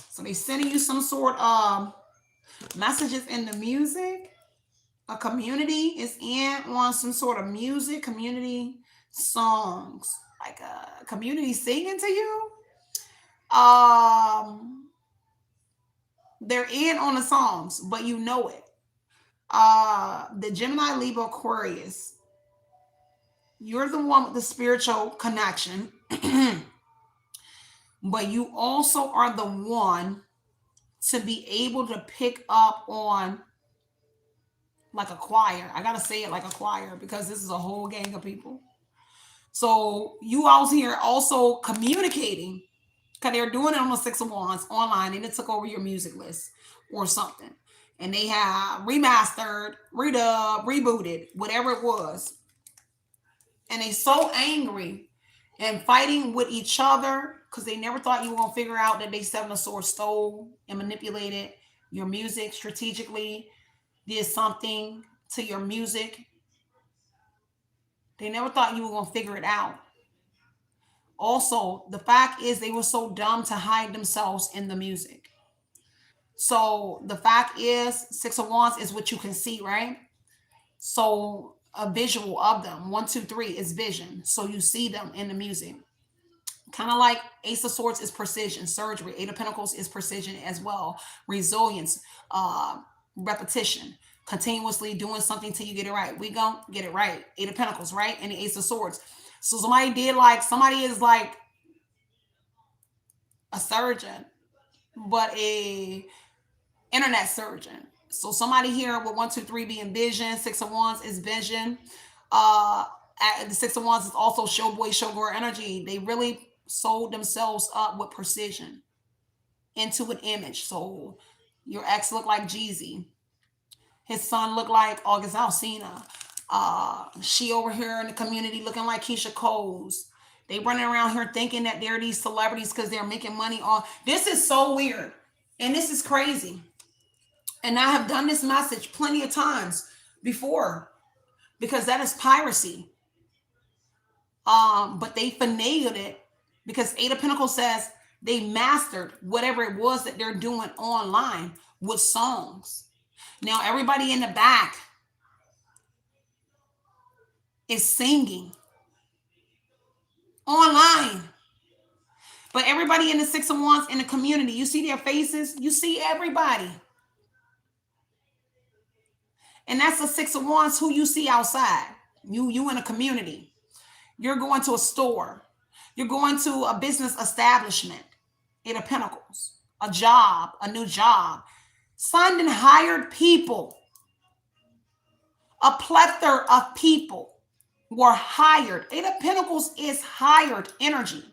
So they're sending you some sort of messages in the music. A community is in on some sort of music, community songs, like a community singing to you. They're in on the songs, but you know it. The Gemini, Libra, Aquarius, you're the one with the spiritual connection, but you also are the one to be able to pick up on like a choir. I gotta say it like a choir because this is a whole gang of people. So you out here also communicating because they're doing it on the Six of Wands online and it took over your music list or something. And they have remastered, redubbed, rebooted, whatever it was. And they so angry and fighting with each other because they never thought you were going to figure out that they Seven of Swords stole and manipulated your music strategically, did something to your music. They never thought you were going to figure it out. Also, the fact is they were so dumb to hide themselves in the music. So the fact is, Six of Wands is what you can see, right? So a visual of them, 1, 2, 3 is vision. So you see them in the music. Kind of like Ace of Swords is precision, surgery. Eight of Pentacles is precision as well. Resilience, repetition, continuously doing something till you get it right. We gonna get it right. Eight of Pentacles, right? And the Ace of Swords. So somebody is like a surgeon, but a internet surgeon. So somebody here with 1, 2, 3 being vision. Six of Wands is vision. The Six of Wands is also showboy, showgirl energy. They really sold themselves up with precision into an image. So your ex looked like Jeezy. His son looked like August Alsina. She over here in the community looking like Keisha Coles. They running around here thinking that they're these celebrities because they're making money on. This is so weird. And this is crazy. And I have done this message plenty of times before because that is piracy. But they finagled it because Eight of Pentacles says they mastered whatever it was that they're doing online with songs. Now everybody in the back is singing online. But everybody in the Six of Wands in the community, you see their faces, you see everybody. And that's the Six of Wands who you see outside. You in a community. You're going to a store. You're going to a business establishment. Eight of Pentacles. A job, a new job. Signed and hired people. A plethora of people were hired. Eight of Pentacles is hired energy.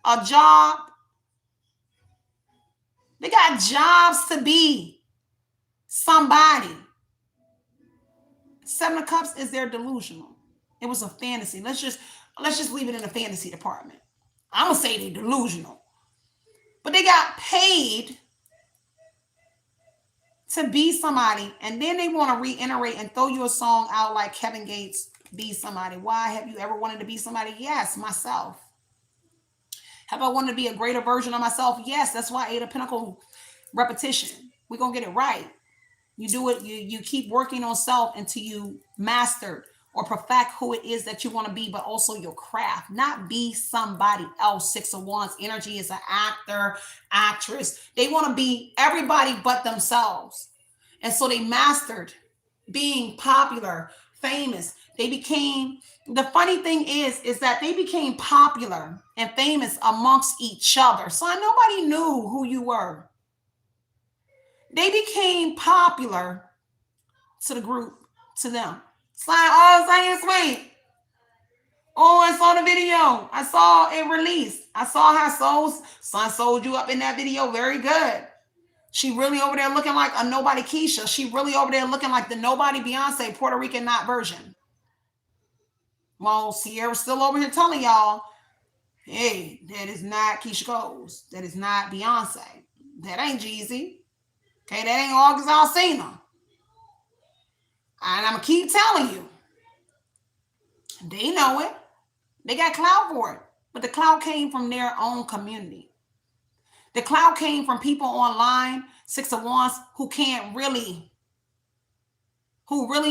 A job. They got jobs to be somebody. Seven of Cups is their delusional. It was a fantasy. Let's just leave it in the fantasy department. I'm gonna say they're delusional. But they got paid to be somebody, and then they want to reiterate and throw you a song out like Kevin Gates, be somebody. Why? Have you ever wanted to be somebody? Yes, myself. Have I wanted to be a greater version of myself? Yes, that's why Eight of Pentacles, repetition. We're gonna get it right. You do it, you keep working on self until you master or perfect who it is that you want to be, but also your craft, not be somebody else. Six of Wands energy is an actor, actress. They want to be everybody but themselves. And so they mastered being popular, famous. They became, the funny thing is that they became popular and famous amongst each other. So nobody knew who you were. They became popular to the group, to them. It's like, oh, it's sweet. Oh, I saw the video. I saw it released. I saw how Son sold you up in that video. Very good. She really over there looking like a nobody Keisha. She really over there looking like the nobody Beyonce, Puerto Rican not version. Well, Cierra's still over here telling y'all, hey, that is not Keisha Coles. That is not Beyonce. That ain't Jeezy. Okay, that ain't August Alsina. And I'm going to keep telling you. They know it. They got clout for it. But the clout came from their own community. The clout came from people online, Six of Wands, who really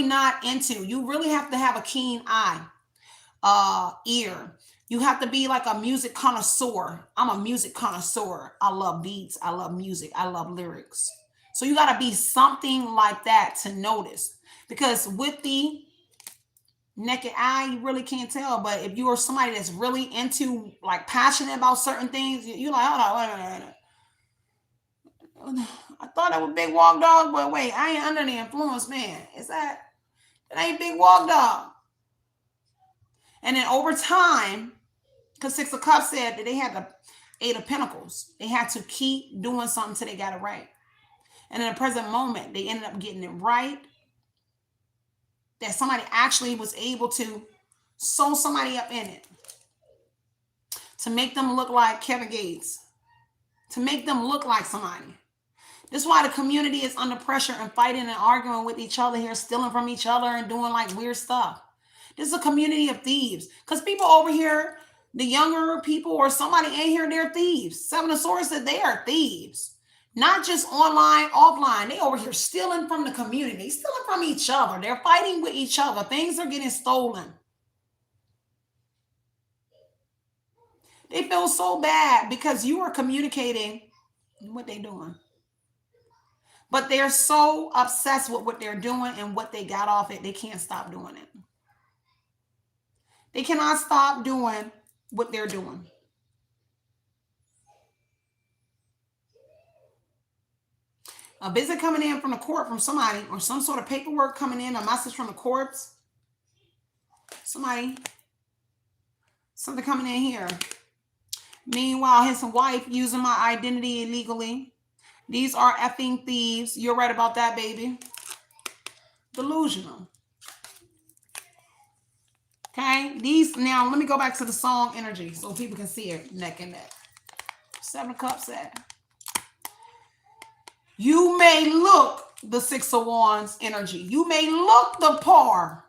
not into. You really have to have a keen eye, ear. You have to be like a music connoisseur. I'm a music connoisseur. I love beats. I love music. I love lyrics. So you got to be something like that to notice. Because with the naked eye, you really can't tell. But if you are somebody that's really into, like, passionate about certain things, you're like, hold on, wait a minute. I thought that was Big Walk Dog, but wait, I ain't under the influence, man. That ain't Big Walk Dog. And then over time, because Six of Cups said that they had the Eight of Pentacles, they had to keep doing something till they got it right. And in the present moment, they ended up getting it right. That somebody actually was able to sew somebody up in it. To make them look like Kevin Gates. To make them look like somebody. This is why the community is under pressure and fighting and arguing with each other here, stealing from each other and doing like weird stuff. This is a community of thieves. Because people over here, the younger people or somebody in here, they're thieves. Seven of Swords said they are thieves. Not just online, offline. They over here stealing from the community, stealing from each other. They're fighting with each other. Things are getting stolen. They feel so bad because you are communicating what they're doing. But they're so obsessed with what they're doing and what they got off it, they can't stop doing it. They cannot stop doing what they're doing. A visit coming in from the court from somebody, or some sort of paperwork coming in, a message from the courts. Something coming in here. Meanwhile, his wife using my identity illegally. These are effing thieves. You're right about that, baby. Delusional. Okay, now let me go back to the song energy so people can see it neck and neck. Seven of Cups said, you may look the Six of Wands energy. You may look the par,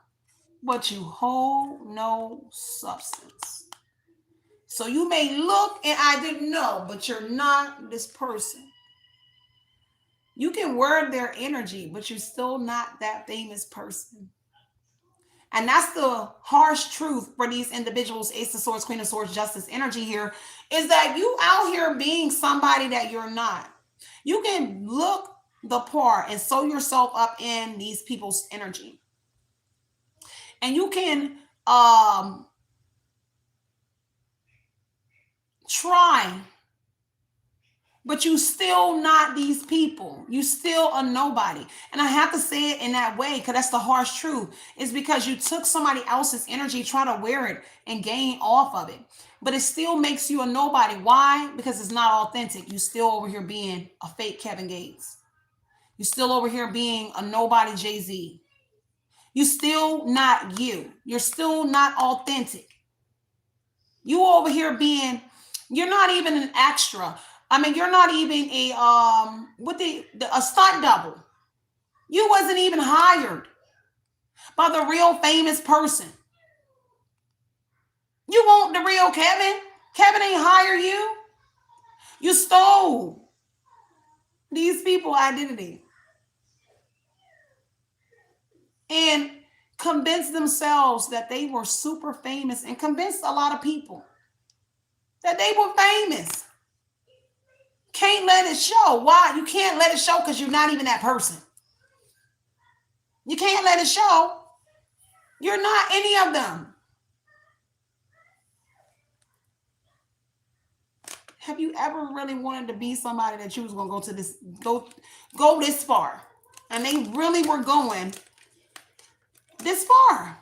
but you hold no substance. So you may look and I didn't know, but you're not this person. You can wear their energy, but you're still not that famous person. And that's the harsh truth for these individuals, Ace of Swords, Queen of Swords, Justice energy here, is that you out here being somebody that you're not. You can look the part and sew yourself up in these people's energy. And you can try, but you still not these people. You still a nobody. And I have to say it in that way because that's the harsh truth. It's because you took somebody else's energy, try to wear it and gain off of it. But it still makes you a nobody. Why? Because it's not authentic. You still over here being a fake Kevin Gates. You still over here being a nobody Jay-Z. You still not you. You're still not authentic. You over here being, you're not even an extra. I mean, you're not even a stunt double. You wasn't even hired by the real famous person. You want the real Kevin? Kevin ain't hire you. You stole these people's identity and convinced themselves that they were super famous and convinced a lot of people that they were famous. Can't let it show. Why? You can't let it show because you're not even that person. You can't let it show. You're not any of them. Have you ever really wanted to be somebody that you was going to go this far? And they really were going this far.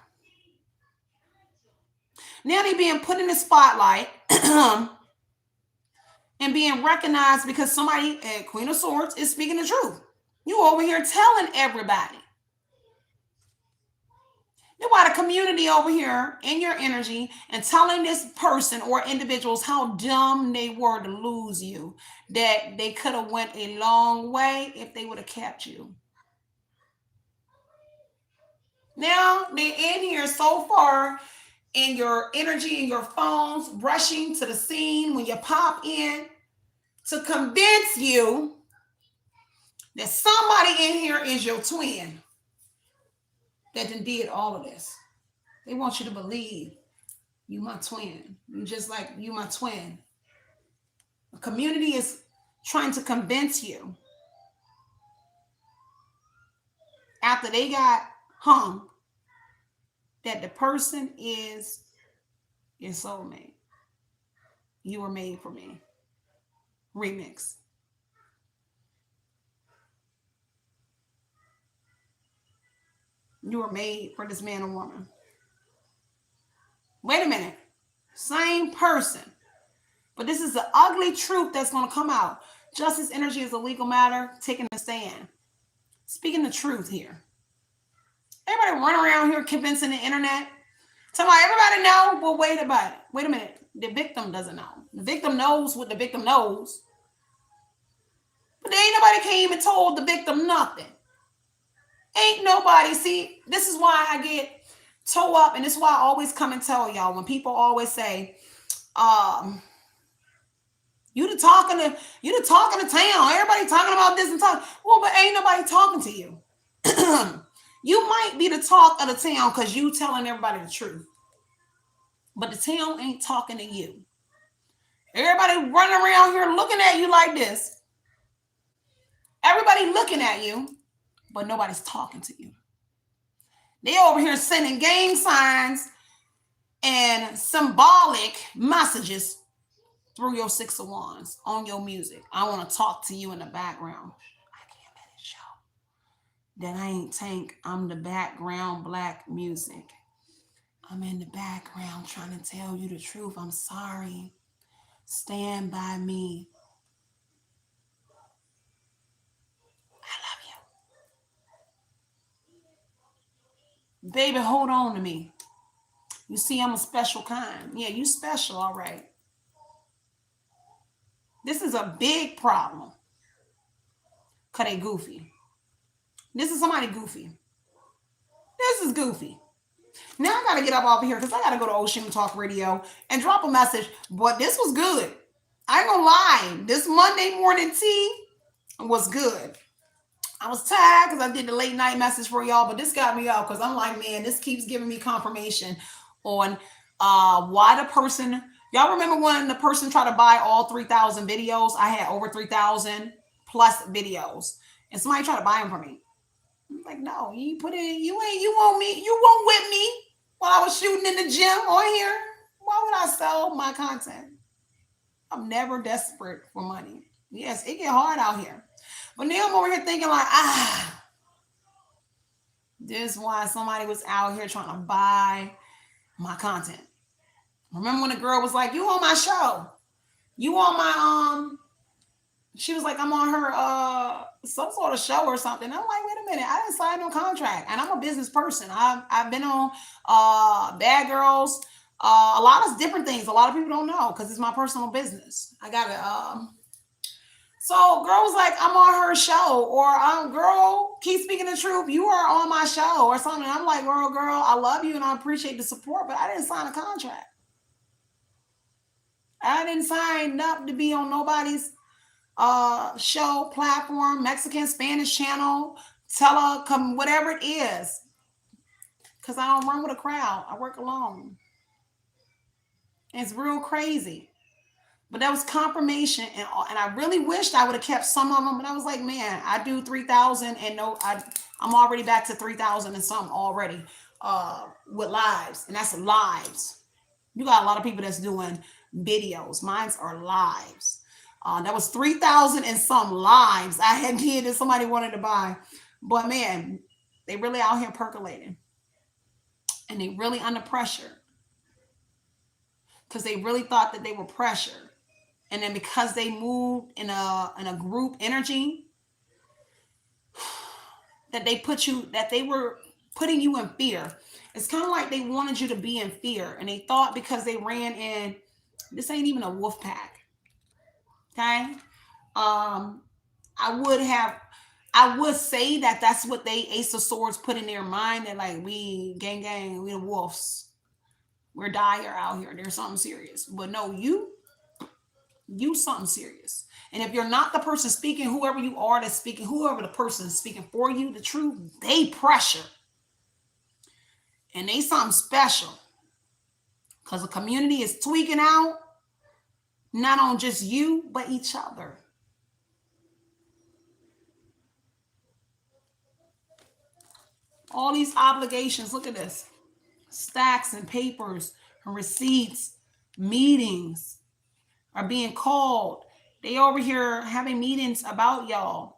Now they being put in the spotlight and being recognized because somebody at Queen of Swords is speaking the truth. You over here telling everybody. You got a community over here in your energy and telling this person or individuals how dumb they were to lose you, that they could have went a long way if they would have kept you. Now they're in here so far in your energy, in your phones, rushing to the scene when you pop in to convince you that somebody in here is your twin that did all of this. They want you to believe you my twin. You just like you my twin. The community is trying to convince you after they got hung that the person is your soulmate. You were made for me. Remix. You were made for this man or woman. Wait a minute. Same person. But this is the ugly truth that's going to come out. Justice energy is a legal matter. Taking a stand. Speaking the truth here. Everybody run around here convincing the internet. Tell everybody know. Well, wait a minute. The victim doesn't know. The victim knows what the victim knows. But there ain't nobody came and told the victim nothing. Ain't nobody. See, this is why I get toe up, and this is why I always come and tell y'all when people always say, you the talking to town. Everybody talking about this and talking. Well, but ain't nobody talking to you. You might be the talk of the town because you telling everybody the truth. But the town ain't talking to you. Everybody running around here looking at you like this. Everybody looking at you, but nobody's talking to you. They over here sending gang signs and symbolic messages through your 6 of Wands on your music. I want to talk to you in the background. I can't let it show that I ain't Tank. I'm the background black music. I'm in the background trying to tell you the truth. I'm sorry. Stand by me. I love you. Baby, hold on to me. You see, I'm a special kind. Yeah, you special, all right. This is a big problem. Because they goofy. This is somebody goofy. This is goofy. Now I got to get up off of here because I got to go to Oshun Talk Radio and drop a message. But this was good. I ain't gonna lie. This Monday morning tea was good. I was tired because I did the late night message for y'all, but this got me up because I'm like, man, this keeps giving me confirmation on why the person, y'all remember when the person tried to buy all 3,000 videos? I had over 3,000 plus videos and somebody tried to buy them for me. I'm like, no, you put it, you won't with me while I was shooting in the gym on here. Why would I sell my content? I'm never desperate for money. Yes, it get hard out here. But now I'm over here thinking like, this is why somebody was out here trying to buy my content. Remember when the girl was like, you on my show? You on my, she was like, I'm on her, some sort of show or something. I'm like, wait a minute, I didn't sign no contract. And I'm a business person. I've been on Bad Girls, a lot of different things. A lot of people don't know because it's my personal business. I got a So girl was like, I'm on her show, or girl, keep speaking the truth. You are on my show, or something. I'm like, girl, I love you and I appreciate the support, but I didn't sign a contract. I didn't sign up to be on nobody's show, platform, Mexican, Spanish channel, telecom, whatever it is. Because I don't run with a crowd. I work alone. And it's real crazy. But that was confirmation, and I really wished I would have kept some of them. But I was like, man, I do 3,000, and no, I'm already back to 3,000 and some already with lives, and that's lives. You got a lot of people that's doing videos. Mine's are lives. That was 3,000 and some lives I had did that somebody wanted to buy, but man, they really out here percolating, and they really under pressure because they really thought that they were pressured. And then because they moved in a group energy, that they were putting you in fear. It's kind of like they wanted you to be in fear, and they thought because they ran in, this ain't even a wolf pack. Okay, um, I would say that that's what they Ace of Swords put in their mind, that like, we gang, we the wolves, we're dire out here. There's something serious, but no, you something serious. And if you're not the person speaking, whoever you are that's speaking, whoever the person is speaking for you, the truth, they pressure. And they something special. Because the community is tweaking out, not on just you, but each other. All these obligations, look at this. Stacks and papers and receipts, meetings are being called. They over here having meetings about y'all,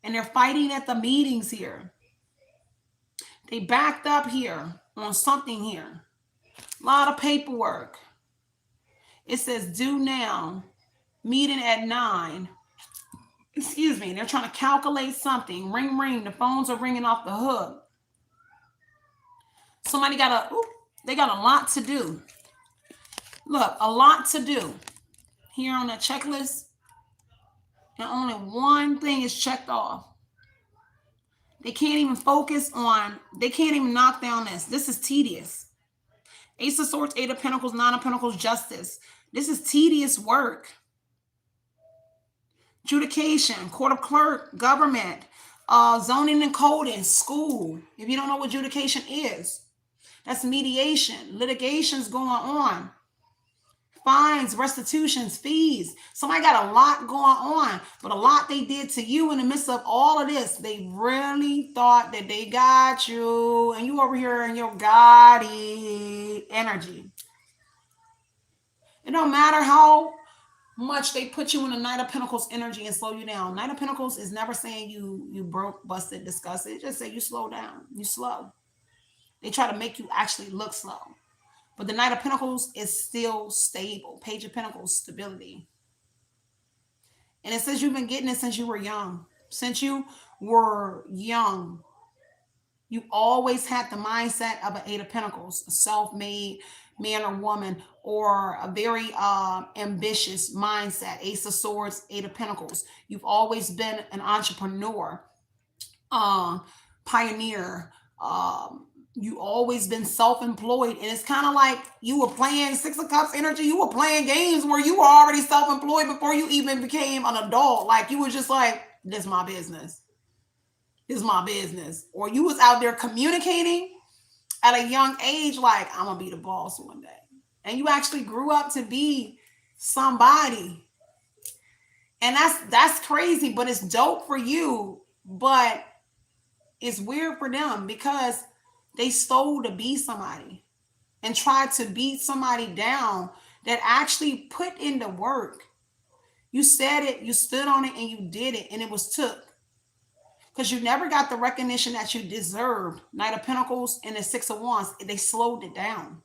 and they're fighting at the meetings here. They backed up here on something here. A lot of paperwork. It says due now, meeting at 9. Excuse me. They're trying to calculate something. Ring, ring. The phones are ringing off the hook. They got a lot to do. Look, a lot to do here on that checklist, and only one thing is checked off. They can't even they can't even knock down this. This is tedious. Ace of Swords, Eight of Pentacles, Nine of Pentacles, Justice. This is tedious work. Adjudication, Court of Clerk, government, zoning and coding, school. If you don't know what adjudication is, that's mediation, litigations going on. Fines, restitutions, fees. Somebody got a lot going on, but a lot they did to you in the midst of all of this. They really thought that they got you, and you over here in your gaudy energy. It don't matter how much they put you in the Knight of Pentacles energy and slow you down. Knight of Pentacles is never saying you broke, busted, disgusted. It just say you slow down. You slow. They try to make you actually look slow. But the Knight of Pentacles is still stable. Page of Pentacles, stability. And it says you've been getting it since you were young. Since you were young, you always had the mindset of an Eight of Pentacles, a self-made man or woman, or a very ambitious mindset. Ace of Swords, Eight of Pentacles. You've always been an entrepreneur, pioneer, you always been self-employed, and it's kind of like you were playing Six of Cups energy. You were playing games where you were already self-employed before you even became an adult. Like you was just like, this is my business. This is my business. Or you was out there communicating at a young age, like, I'm gonna be the boss one day. And you actually grew up to be somebody. And that's crazy, but it's dope for you. But it's weird for them because they stole to be somebody and tried to beat somebody down that actually put in the work. You said it, you stood on it, and you did it, and it was took. Because you never got the recognition that you deserved. Knight of Pentacles and the Six of Wands, they slowed it down.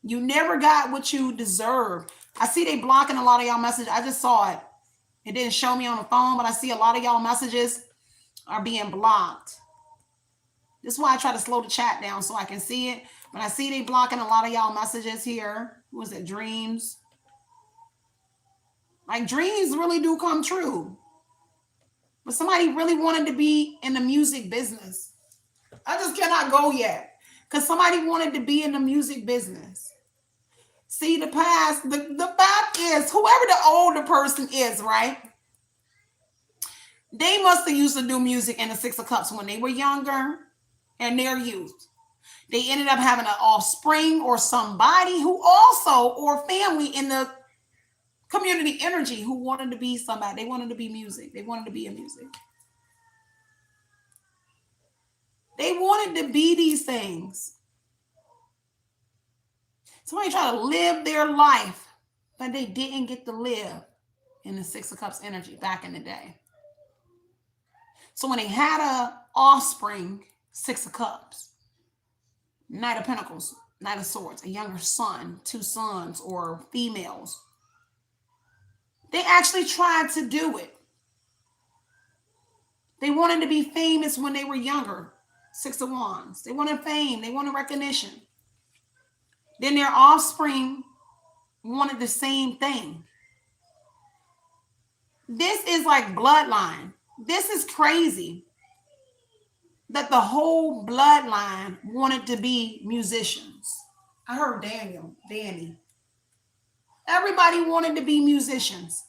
You never got what you deserved. I see they blocking a lot of y'all messages. I just saw it. It didn't show me on the phone, but I see a lot of y'all messages are being blocked. This is why I try to slow the chat down so I can see it. But I see they blocking a lot of y'all messages here. Who was it? Dreams. Like dreams really do come true. But somebody really wanted to be in the music business. I just cannot go yet. Because somebody wanted to be in the music business. See, the past, the fact is, whoever the older person is, right? They must have used to do music in the Six of Cups when they were younger and their youth. They ended up having an offspring or somebody who also, or family in the community energy who wanted to be somebody. They wanted to be music. They wanted to be in music. They wanted to be these things. Somebody tried to live their life, but they didn't get to live in the Six of Cups energy back in the day. So when they had a offspring, Six of Cups, Knight of Pentacles, Knight of Swords, a younger son, two sons or females, they actually tried to do it. They wanted to be famous when they were younger. Six of Wands. They wanted fame. They wanted recognition. Then their offspring wanted the same thing. This is like bloodline. This is crazy that the whole bloodline wanted to be musicians. I heard Danny. Everybody wanted to be musicians.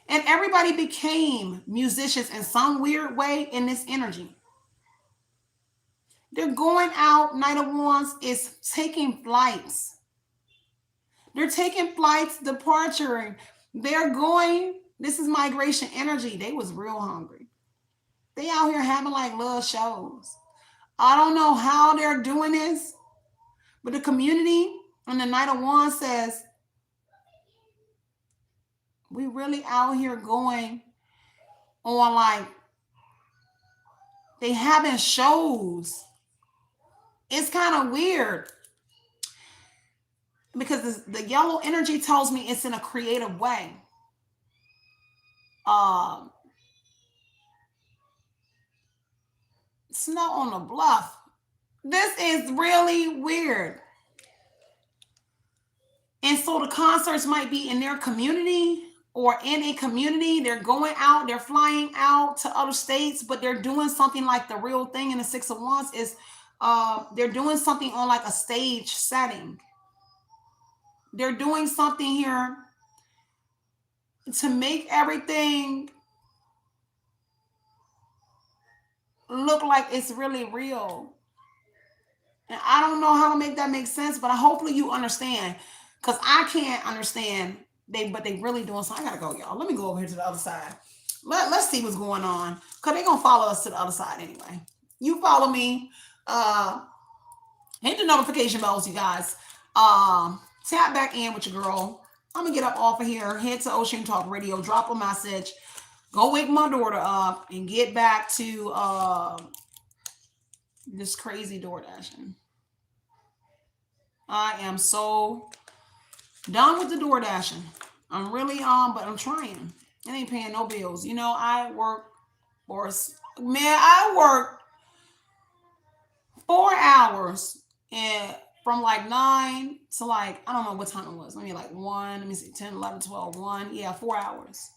And everybody became musicians in some weird way in this energy. They're going out. Knight of Wands is taking flights. They're taking flights, departure. They're going. This is migration energy. They was real hungry. They out here having like little shows. I don't know how they're doing this, but the community and the Knight of Wands says, we really out here going on like, they having shows. It's kind of weird because the yellow energy tells me it's in a creative way. Snow on the Bluff. This is really weird. And so the concerts might be in their community or in a community. They're going out, they're flying out to other states, but they're doing something like the real thing in the Six of Wands is they're doing something on like a stage setting. They're doing something here to make everything look like it's really real. And I don't know how to make that make sense, but hopefully you understand, because I can't understand. But they really doing something. I gotta go, y'all. Let me go over here to the other side. Let's see what's going on, because they're gonna follow us to the other side anyway. You follow me. Hit the notification bells, you guys. Tap back in with your girl. I'm gonna get up off of here, head to Oshun Talk Radio, drop a message, go wake my daughter up, and get back to this crazy door dashing. I am so done with the door dashing. I'm really but I'm trying. It ain't paying no bills. You know, I work I work 4 hours and from like 9 to like, I don't know what time it was. Maybe like 1, let me see, 10, 11, 12, 1. Yeah, 4 hours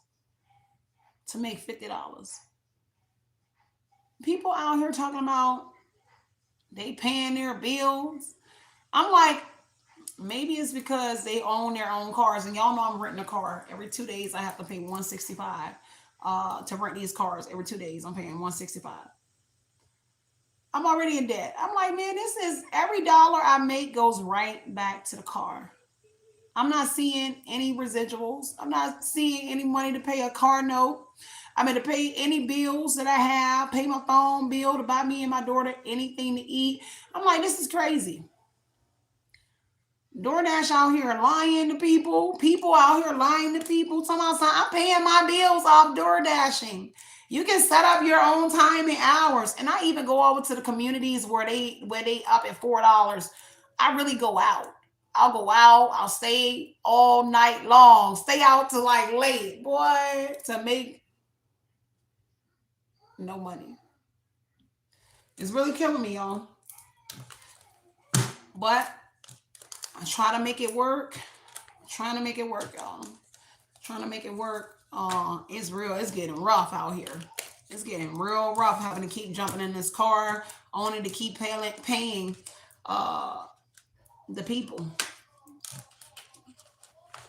to make $50. People out here talking about they paying their bills. I'm like, maybe it's because they own their own cars. And y'all know I'm renting a car. Every 2 days I have to pay $165 to rent these cars. Every 2 days I'm paying $165. I'm already in debt. I'm like, man, this is every dollar I make goes right back to the car. I'm not seeing any residuals. I'm not seeing any money to pay a car note. I'm going to pay any bills that I have, pay my phone bill to buy me and my daughter anything to eat. I'm like, this is crazy. DoorDash out here lying to people. People out here lying to people. I'm paying my bills off DoorDashing. You can set up your own time and hours. And I even go over to the communities where they up at $4. I really go out. I'll go out. I'll stay all night long. Stay out till like late, boy, to make no money. It's really killing me, y'all. But I try to make it work. I'm trying to make it work, y'all. Trying to make it work. It's real. It's getting rough out here. It's getting real rough having to keep jumping in this car, only to keep paying uh, the people.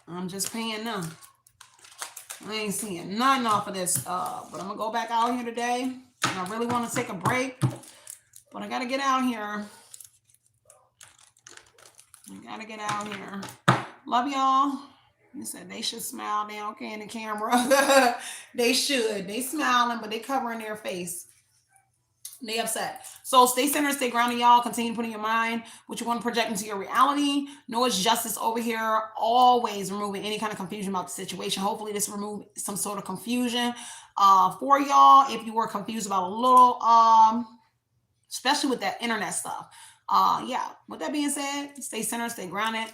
I'm just paying them. I ain't seeing nothing off of this. But I'm gonna go back out here today. And I really want to take a break. But I gotta get out here. I gotta get out here. Love y'all. You said they should smile. They okay in the camera. They should. They smiling, but they covering their face. They upset. So stay centered, stay grounded, y'all. Continue putting your mind what you want to project into your reality. Know it's justice over here. Always removing any kind of confusion about the situation. Hopefully this remove some sort of confusion for y'all. If you were confused about a little, especially with that internet stuff. Yeah. With that being said, stay centered, stay grounded.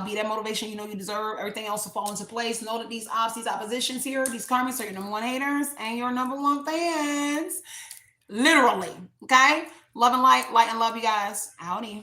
Be that motivation you know you deserve. Everything else will fall into place. Know that these odds, these oppositions here, these karmas are your number one haters and your number one fans. Literally. Okay? Love and light and love you guys. Howdy.